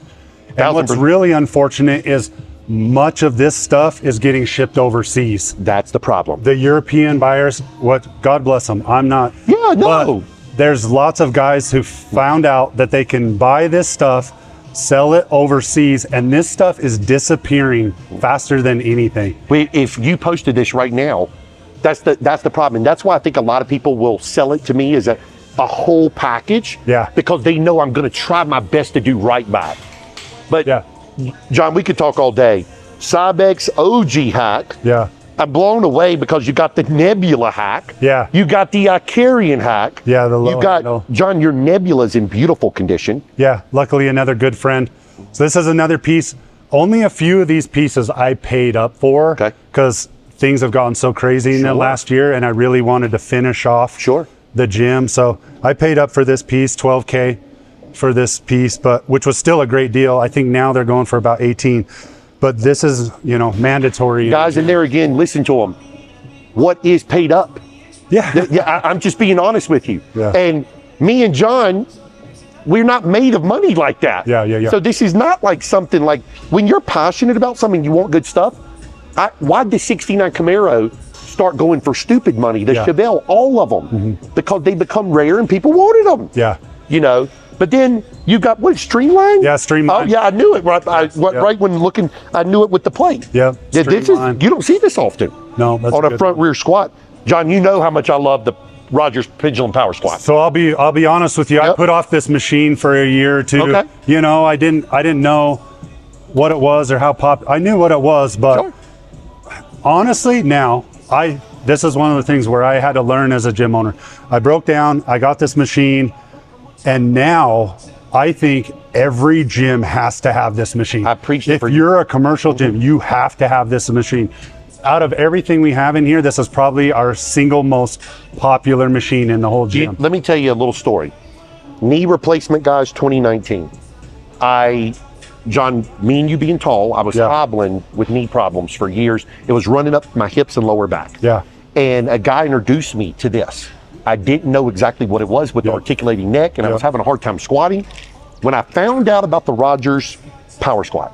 And what's really unfortunate is much of this stuff is getting shipped overseas. That's the problem. The European buyers, God bless them, I'm not. Yeah, no. But there's lots of guys who found out that they can buy this stuff, sell it overseas, and this stuff is disappearing faster than anything. If you posted this right now, that's the problem. And that's why I think a lot of people will sell it to me is that a whole package. Yeah. Because they know I'm going to try my best to do right by it. But Yeah. John, we could talk all day. Cybex OG hack. Yeah. I'm blown away because you got the Nebula hack. Yeah. You got the Icarian hack. Yeah, the You low got, handle. John, your Nebula's in beautiful condition. Yeah, luckily another good friend. So this is another piece. Only a few of these pieces I paid up for Okay. because things have gotten so crazy in the Sure. last year, and I really wanted to finish off Sure. the gym. So I paid up for this piece, $12K for this piece, but which was still a great deal. I think now they're going for about 18. But this is, you know, mandatory. Guys, and there again, listen to them. What is paid up? Yeah. Yeah, I'm just being honest with you. Yeah. And me and John, we're not made of money like that. Yeah. So this is not like something like when you're passionate about something, you want good stuff. Why'd the 69 Camaro start going for stupid money? The Yeah. Chevelle, all of them, because they become rare and people wanted them. Yeah. You know, but then you got what, Streamline? Yeah, Streamline. Oh yeah, I knew it right when looking. I knew it with the plate. Yeah, This is, Streamline. you don't see this often. No, that's on a good. front rear squat. John, you know how much I love the Rogers Pendulum Power Squat. So I'll be honest with you. I Yep. put off this machine for a year or two. Okay. You know, I didn't know what it was or how I knew what it was, but Sure. honestly, now this is one of the things where I had to learn as a gym owner. I broke down. I got this machine, and now I think every gym has to have this machine. I preached it If for you're a commercial gym, you have to have this machine. Out of everything we have in here, this is probably our single most popular machine in the whole gym. Let me tell you a little story. Knee replacement, guys, 2019. John, me and you being tall, I was Yeah. hobbling with knee problems for years. It was running up my hips and lower back. Yeah. And a guy introduced me to this. I didn't know exactly what it was with the Yep. articulating neck, and I was Yep. having a hard time squatting. When I found out about the Rogers Power Squat,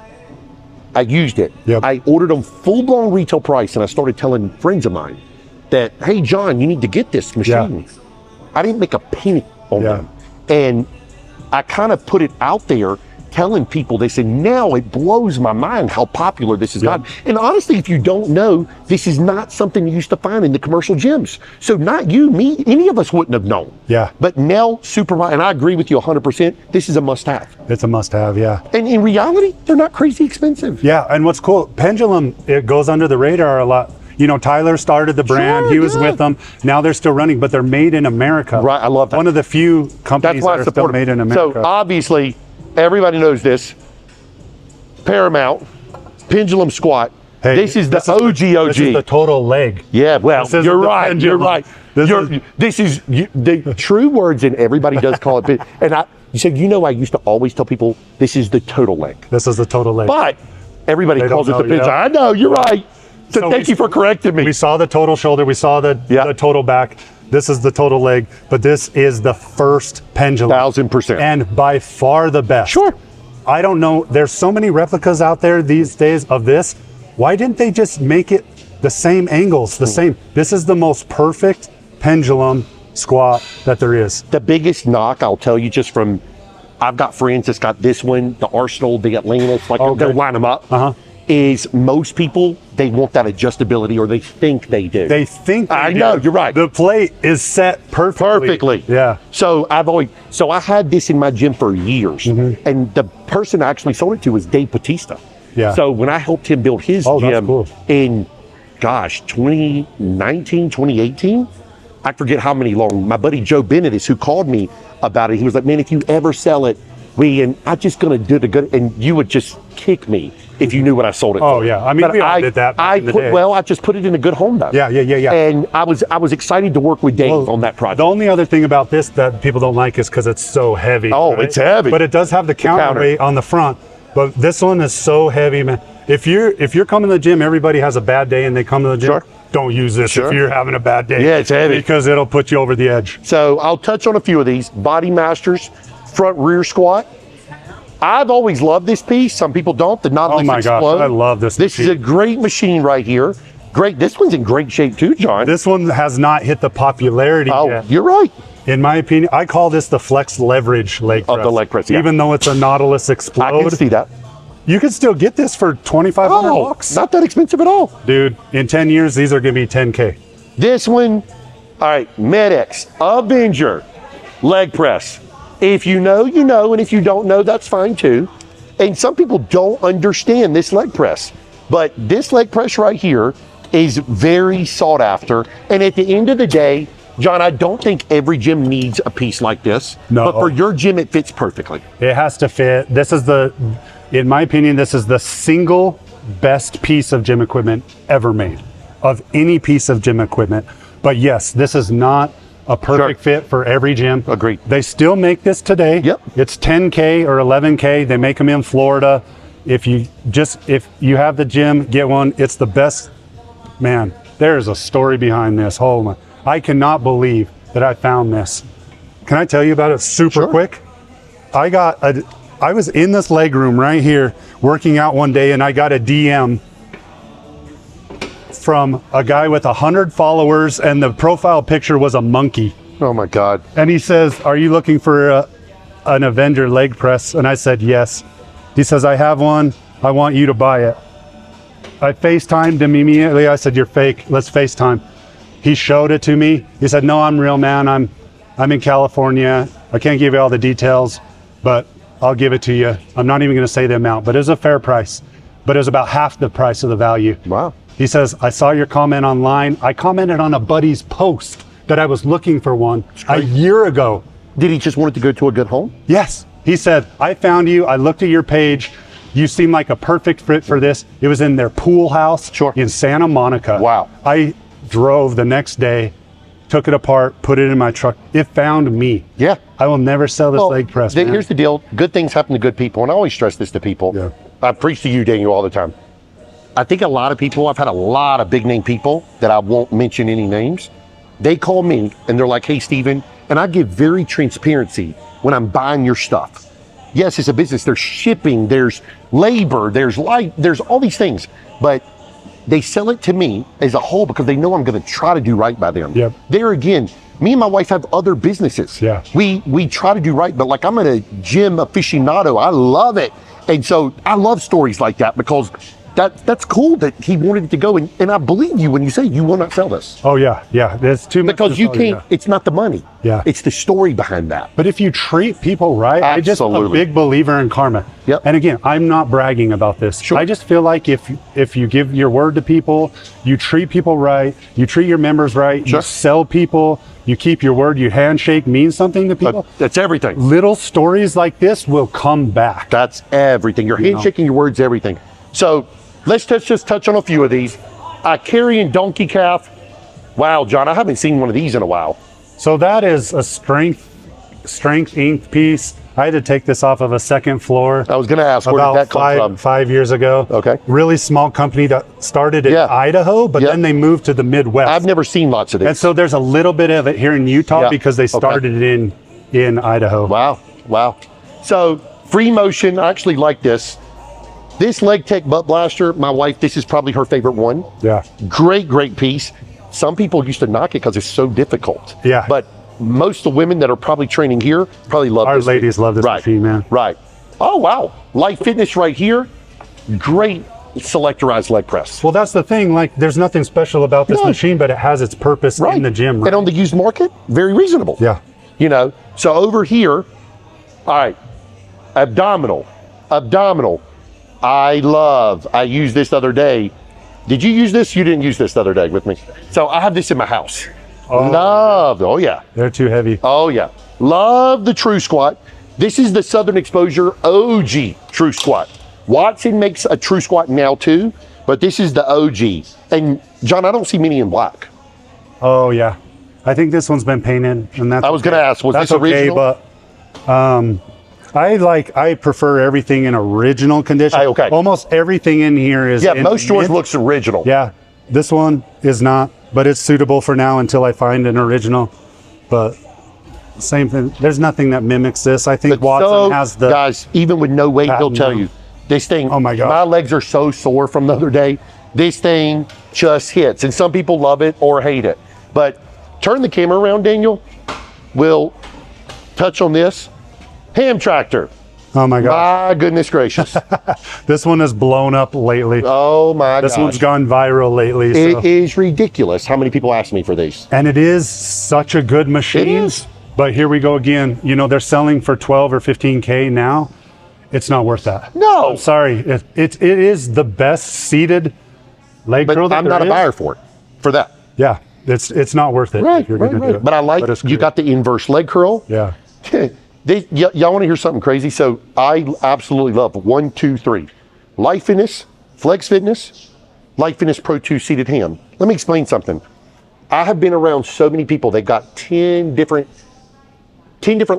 I used it. Yep. I ordered them full-blown retail price, and I started telling friends of mine that, hey, John, you need to get this machine. I didn't make a penny on Yeah. them. And I kind of put it out there telling people this, and now it blows my mind how popular this has gotten. And honestly, if you don't know, this is not something you used to find in the commercial gyms. So not you, me, any of us wouldn't have known. Yeah. But now, and I agree with you 100%, this is a must-have. It's a must-have, yeah. And in reality, they're not crazy expensive. Yeah, and what's cool, Pendulum, it goes under the radar a lot. You know, Tyler started the brand. Sure, he was yeah. with them. Now they're still running, but they're made in America. Right, I love that. One of the few companies That's why that I are still support made in them. America. So obviously, everybody knows this. Paramount, pendulum squat. Hey, this is the OG. This is the total leg. Yeah, well, This isn't you're the right. You're pendulum. right. This is- The true words, and everybody does call it. And you said, I used to always tell people this is the total leg, This is the total leg. but everybody They calls it don't the know, pendulum. yeah. I know you're right. So thank you for correcting me. We saw the total shoulder. We saw the total back. This is the total leg, but this is the first pendulum. 1000%. And by far the best. Sure. I don't know. There's so many replicas out there these days of this. Why didn't they just make it the same angles, the same? This is the most perfect pendulum squat that there is. The biggest knock, I'll tell you, just from, I've got friends that's got this one, the Arsenal, the Atlantis, like Okay. they'll line them up. Is most people, they want that adjustability, or they think they do. They think. I know, you're right. The plate is set perfectly. Yeah. So I had this in my gym for years, and the person I actually sold it to was Dave Bautista. Yeah. So when I helped him build his Oh, that's gym cool. in, 2019, 2018, I forget how many long. My buddy Joe Bennett is who called me about it. He was like, "Man, if you ever sell it, I'm just gonna do the good," and you would just kick me if you knew what I sold it Oh for. yeah. I mean, But we all did that back in the day. I just put it in a good home though. Yeah. And I was excited to work with Dave on that project. The only other thing about this that people don't like is because it's so heavy. Oh, it's heavy. But it does have the counterweight on the front. But this one is so heavy, man. If you're coming to the gym, everybody has a bad day and they come to the gym. Sure. Don't use this Sure. if you're having a bad day. Yeah, it's heavy. Because it'll put you over the edge. So I'll touch on a few of these. Body Masters, front rear squat. I've always loved this piece. Some people don't. The Nautilus Oh my gosh, Explode. I love this This is machine. a great machine right here. Great. This one's in great shape too, John. This one has not hit the popularity oh, yet. you're right. In my opinion, I call this the flex leverage leg press. Of the leg press, yeah. Even though it's a Nautilus Explode. I can see that. You can still get this for $2,500 Oh, bucks. not that expensive at all. Dude, in 10 years, these are going to be 10K. This one, all right, MedX Avenger. leg press. If you know, you know, and if you don't know, that's fine too. And some people don't understand this leg press, but this leg press right here is very sought after. And at the end of the day, John, I don't think every gym needs a piece like this, no. But for your gym, it fits perfectly. It has to fit. This is in my opinion, this is the single best piece of gym equipment ever made, of any piece of gym equipment. But yes, this is not a perfect fit for every gym. Agreed. They still make this today. Yep. It's 10K or 11K. They make them in Florida. If you have the gym, get one. It's the best. Man, there is a story behind this. Oh my, I cannot believe that I found this. Can I tell you about it super quick? I was in this leg room right here working out one day, and I got a DM from a guy with 100 followers, and the profile picture was a monkey. Oh my God. And he says, "Are you looking for an Avenger leg press?" And I said, "Yes." He says, "I have one. I want you to buy it." I FaceTimed him immediately. I said, "You're fake. Let's FaceTime." He showed it to me. He said, "No, I'm real, man. I'm in California. I can't give you all the details, but I'll give it to you. I'm not even going to say the amount, but it was a fair price. But it was about half the price of the value." Wow. He says, "I saw your comment online. I commented on a buddy's post that I was looking for one a year ago." Did he just want it to go to a good home? Yes. He said, "I found you. I looked at your page. You seem like a perfect fit for this." It was in their pool house in Santa Monica. Wow. I drove the next day, took it apart, put it in my truck. It found me. Yeah. I will never sell this leg press. Man. Here's the deal. Good things happen to good people. And I always stress this to people. Yeah. I preach to you, Daniel, all the time. I think a lot of people, I've had a lot of big name people that I won't mention any names. They call me and they're like, "Hey, Steven," and I give very transparency when I'm buying your stuff. Yes, it's a business. There's shipping, there's labor, there's light, there's all these things. But they sell it to me as a whole because they know I'm going to try to do right by them. Yep. There again, me and my wife have other businesses. Yeah. We try to do right, but like I'm a gym aficionado. I love it. And so I love stories like that because that's cool that he wanted it to go. And I believe you when you say you will not sell this. Oh yeah, yeah. There's too much. Because you can't, it's not the money. Yeah. It's the story behind that. But if you treat people right, I'm just a big believer in karma. Yep. And again, I'm not bragging about this. Sure. I just feel like if you give your word to people, you treat people right, you treat your members right, you sell people, you keep your word, you handshake means something to people. That's everything. Little stories like this will come back. That's everything. Your handshaking, your words, everything. So let's just touch on a few of these. Carrying donkey calf. Wow, John, I haven't seen one of these in a while. So that is a strength inked piece. I had to take this off of a second floor. I was going to ask, where did that come from? 5 years ago. Okay. Really small company that started in Idaho, but then they moved to the Midwest. I've never seen lots of these. And so there's a little bit of it here in Utah because they started it in Idaho. Wow, wow. So free motion, I actually like this. This Leg Tech Butt Blaster, my wife, this is probably her favorite one. Yeah. Great piece. Some people used to knock it because it's so difficult. Yeah. But most of the women that are probably training here probably love this. Our ladies love this machine, man. Right. Oh, wow. Light Fitness right here. Great selectorized leg press. Well, that's the thing. Like, there's nothing special about this machine, but it has its purpose in the gym. Right? And on the used market, very reasonable. Yeah. You know, so over here, all right, abdominal. I used this the other day. Did you use this? You didn't use this the other day with me. So I have this in my house. Oh yeah. They're too heavy. Oh yeah. Love the True Squat. This is the Southern Exposure OG True Squat. Watson makes a True Squat now too, but this is the OG. And John, I don't see many in black. Oh yeah. I think this one's been painted, and that's. I was going to ask, was this original? But I prefer everything in original condition. Okay. Almost everything in here is. Yeah, most yours looks original. Yeah, this one is not, but it's suitable for now until I find an original. But same thing. There's nothing that mimics this. I think Watson has the. Guys, even with no weight, he'll tell you this thing. Oh my God! My legs are so sore from the other day. This thing just hits, and some people love it or hate it. But turn the camera around, Daniel. We'll touch on this. Ham tractor. Oh my God. My goodness gracious. This one has blown up lately. Oh my God. This one's gone viral lately. It is ridiculous how many people ask me for these. And it is such a good machine. It is. But here we go again. You know, they're selling for 12 or 15K now. It's not worth that. No. I'm sorry. It is the best seated leg But curl that I'm not a buyer for that. Yeah, it's not worth it. Right, if you're gonna do it. But I like, you got the inverse leg curl. Yeah. Y'all want to hear something crazy? So I absolutely love 1, 2, 3. Life Fitness, Flex Fitness, Life Fitness Pro 2 seated ham. Let me explain something. I have been around so many people, they've got 10 different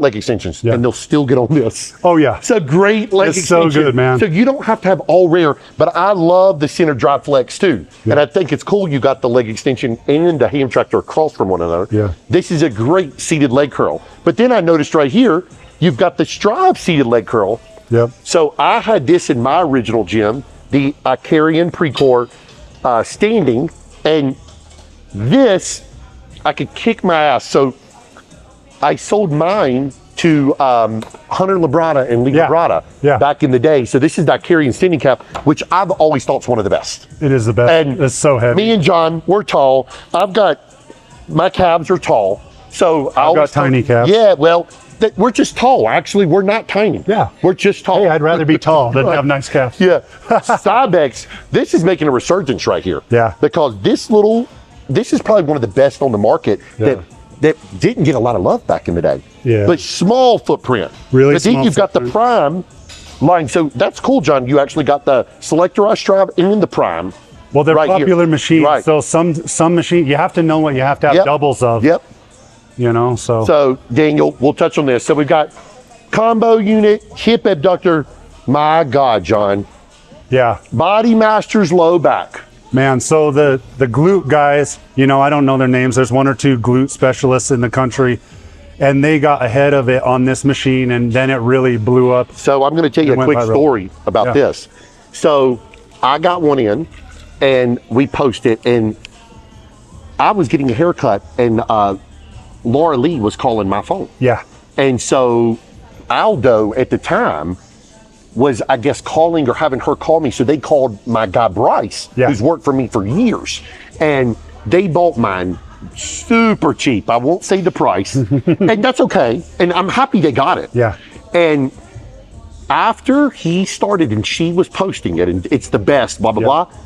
leg extensions, and they'll still get on this. Oh yeah. It's a great leg extension. It's so good, man. So you don't have to have all rare, but I love the center drive flex too. Yeah. And I think it's cool you got the leg extension and the ham tractor across from one another. Yeah. This is a great seated leg curl. But then I noticed right here, you've got the Strive seated leg curl. Yep. So I had this in my original gym, the Icarian Precor standing, and this, I could kick my ass. So I sold mine to Hunter Labrada and Lee Labrada back in the day. So this is the Icarian standing calf, which I've always thought is one of the best. It is the best. And it's so heavy. Me and John, we're tall. My calves are tall. So I've got tiny calves. Yeah, well, we're just tall. Actually, we're not tiny. Yeah. We're just tall. Hey, I'd rather be tall than have nice calves. Yeah. Cybex, this is making a resurgence right here. Yeah. Because this is probably one of the best on the market that didn't get a lot of love back in the day. Yeah. But small footprint. Really but small then you've got the Prime line. So that's cool, John. You actually got the Selectorized Drive and the Prime. Well, they're right popular here. machines. Right. So some machine, you have to know what you have to have doubles of. Yep. You know, so. So Daniel, we'll touch on this. So we've got combo unit, hip abductor. My God, John. Yeah. Body Masters low back. Man, so the glute guys, you know, I don't know their names. There's 1 or 2 glute specialists in the country, and they got ahead of it on this machine, and then it really blew up. So I'm going to tell you a quick story about this. So I got one in, and we posted, and I was getting a haircut, and Laura Lee was calling my phone. Yeah. And so Aldo at the time was, I guess, calling or having her call me. So they called my guy Bryce, who's worked for me for years, and they bought mine super cheap. I won't say the price, and that's okay. And I'm happy they got it. Yeah. And after he started and she was posting it, and it's the best, blah, blah, blah.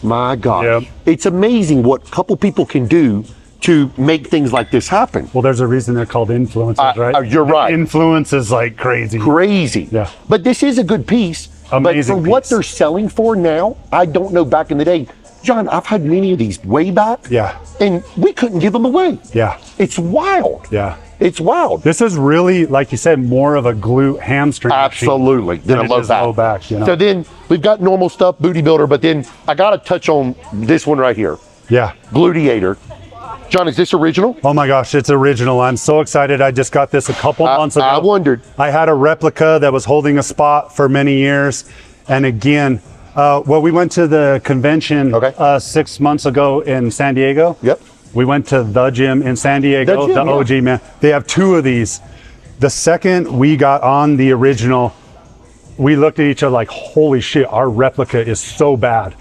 My God, it's amazing what a couple people can do to make things like this happen. Well, there's a reason they're called influencers, right? You're right. Influence is like crazy. Crazy. Yeah. But this is a good piece. Amazing but for what they're selling for now, I don't know back in the day. John, I've had many of these way back. Yeah. And we couldn't give them away. Yeah. It's wild. Yeah. It's wild. This is really, like you said, more of a glute hamstring. Absolutely. Than a low back. You know? So then we've got normal stuff, booty builder, but then I got to touch on this one right here. Yeah. Gluteator. John, is this original? Oh my gosh, it's original. I'm so excited. I just got this a couple months ago. I wondered. I had a replica that was holding a spot for many years. And again, we went to the convention 6 months ago in San Diego. Yep. We went to the gym in San Diego, the OG, man. They have 2 of these. The second we got on the original, we looked at each other like, holy shit, our replica is so bad.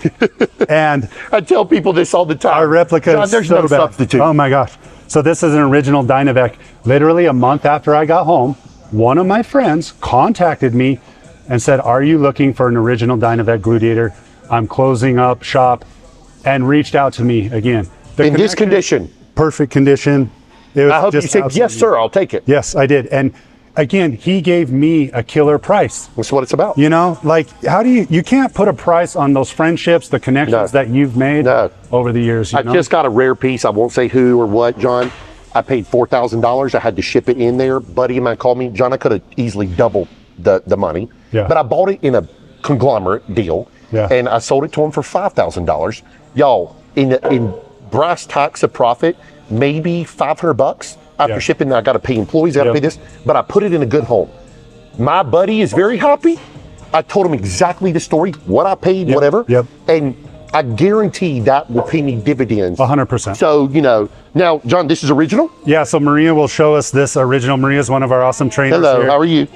And I tell people this all the time. Our replica is there's so no bad. substitute. Oh my gosh. So this is an original Dynavec. Literally a month after I got home, one of my friends contacted me and said, are you looking for an original Dynavec Gluteator? I'm closing up shop, and reached out to me again. In this condition? Perfect condition. It was I hope you said, yes, sir, I'll take it. Yes, I did. And again, he gave me a killer price. That's what it's about. You know, like, how do you can't put a price on those friendships, the connections that you've made over the years. I just got a rare piece. I won't say who or what, John. I paid $4,000. I had to ship it in there. Buddy of mine called me. John, I could have easily doubled the money. Yeah. But I bought it in a conglomerate deal. Yeah. And I sold it to him for $5,000. Y'all, in brass tacks of profit, maybe $500 after shipping. I got to pay employees, I got to pay this, but I put it in a good home. My buddy is very happy. I told him exactly the story, what I paid, whatever. And I guarantee that will pay me dividends. 100%. So, you know, now, John, this is original? Yeah, so Maria will show us this original. Maria is one of our awesome trainers. Hello, here. How are you?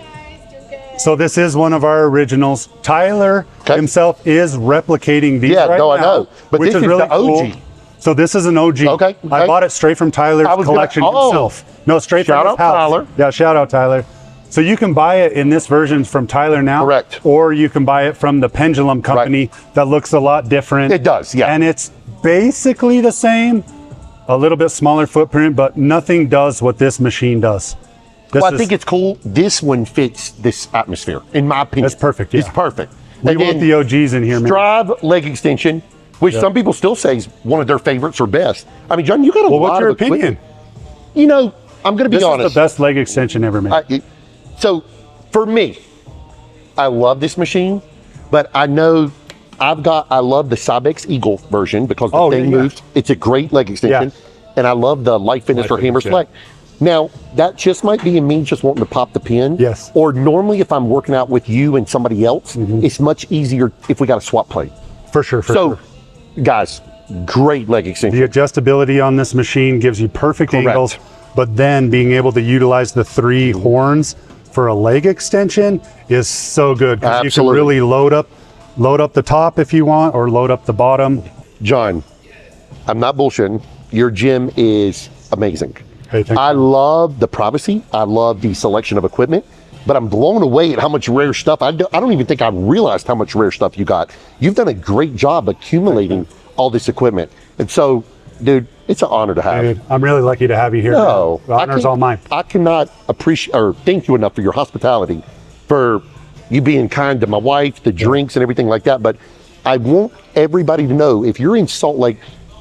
So this is one of our originals. Tyler himself is replicating these right now. I know. But which this is really the OG. cool. So this is an OG. Okay. I bought it straight from Tyler's collection himself. No, straight from his house. Tyler. Yeah, shout out Tyler. So you can buy it in this version from Tyler now. Correct. Or you can buy it from the Pendulum company that looks a lot different. It does, yeah. And it's basically the same, a little bit smaller footprint, but nothing does what this machine does. I think it's cool. This one fits this atmosphere, in my opinion. That's perfect, yeah. It's perfect. We want the OGs in here, man. Strive leg extension, which some people still say is one of their favorites or best. I mean, John, you got a lot what's your of equipment. opinion? You know, I'm going to be honest. This is the best leg extension ever made. So, for me, I love this machine, but I know I love the Cybex Eagle version because the thing moves. It's a great leg extension. And I love the Light Fitness or Hammer Select. Now, that just might be me just wanting to pop the pin. Yes. Or normally if I'm working out with you and somebody else, it's much easier if we got a swap plate. For sure, for sure. Guys, great leg extension. The adjustability on this machine gives you perfect angles, but then being able to utilize the 3 horns for a leg extension is so good. You can really load up the top if you want, or load up the bottom. John, I'm not bullshitting. Your gym is amazing. Hey, thank you. I love the privacy. I love the selection of equipment, but I'm blown away at how much rare stuff. I don't even think I realized how much rare stuff you got. You've done a great job accumulating all this equipment. And so, dude, it's an honor to have. Dude, I'm really lucky to have you here. No, the honor's all mine. I cannot appreciate or thank you enough for your hospitality, for you being kind to my wife, the drinks and everything like that. But I want everybody to know, if you're in Salt Lake,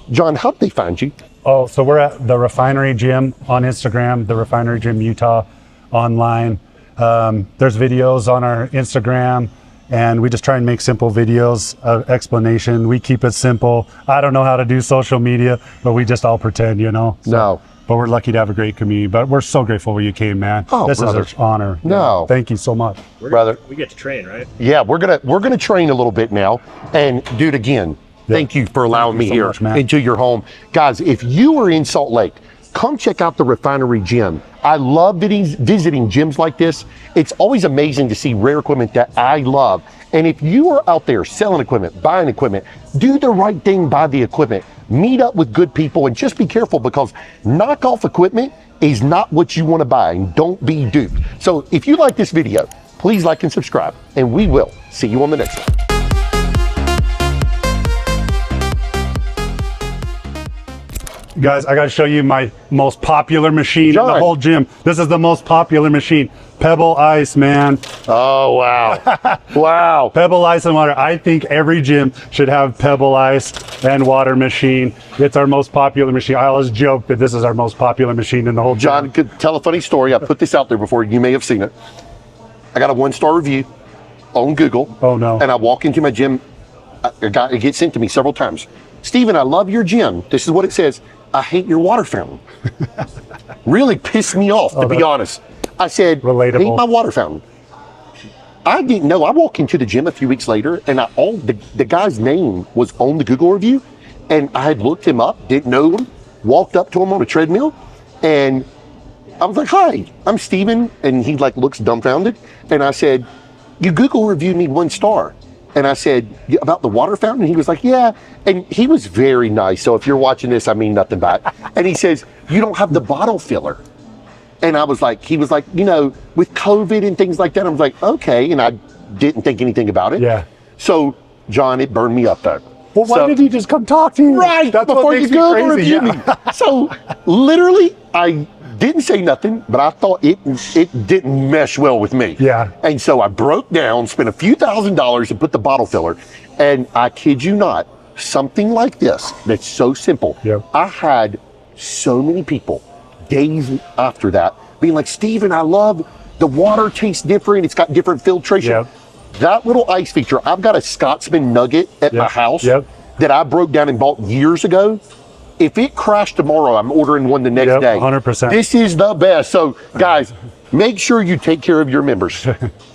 John, how did they find you? Oh, so we're at the Refinery Gym on Instagram, the Refinery Gym Utah online. There's videos on our Instagram, and we just try and make simple videos of explanation. We keep it simple. I don't know how to do social media, but we just all pretend, you know? So, no. But we're lucky to have a great community. But we're so grateful when you came, man. Oh, this brother. is an honor. No. Yeah. Thank you so much. Brother. We get to train, right? Yeah, we're gonna train a little bit now. And dude, again, thank you for allowing me here into your home. Guys, if you are in Salt Lake, come check out the Refinery Gym. I love visiting gyms like this. It's always amazing to see rare equipment that I love. And if you are out there selling equipment, buying equipment, do the right thing by the equipment. Meet up with good people and just be careful, because knockoff equipment is not what you want to buy, and don't be duped. So if you like this video, please like and subscribe, and we will see you on the next one. Guys, I got to show you my most popular machine in the whole gym. This is the most popular machine. Pebble Ice, man. Oh, wow. Wow. Pebble Ice and water. I think every gym should have Pebble Ice and water machine. It's our most popular machine. I always joke that this is our most popular machine in the whole gym. John could tell a funny story. I put this out there before. You may have seen it. I got a 1-star review on Google. Oh, no. And I walk into my gym. It gets sent to me several times. Steven, I love your gym. This is what it says. I hate your water fountain. Really pissed me off, to be honest. I said, relatable. Hate my water fountain. I didn't know. I walked into the gym a few weeks later, and the guy's name was on the Google review, and I had looked him up, didn't know him, walked up to him on a treadmill, and I was like, "Hi, I'm Steven," and he looks dumbfounded, and I said, "You Google reviewed me 1 star." And I said, about the water fountain? He was like, yeah. And he was very nice. So if you're watching this, I mean nothing by it. And he says, you don't have the bottle filler. And I was like, he was like, with COVID and things like that. I was like, okay. And I didn't think anything about it. Yeah. So, John, it burned me up though. Well, why did he just come talk to you? Right. That's before what makes you me crazy. Review me. So, literally, I didn't say nothing, but I thought it didn't mesh well with me. Yeah. And so I broke down, spent a few $1,000s and put the bottle filler. And I kid you not, something like this that's so simple. Yep. I had so many people days after that being like, Steven, I love the water tastes different. It's got different filtration. Yep. That little ice feature, I've got a Scotsman nugget at my house that I broke down and bought years ago. If it crashed tomorrow, I'm ordering one the next day. 100%. This is the best. So, guys, make sure you take care of your members.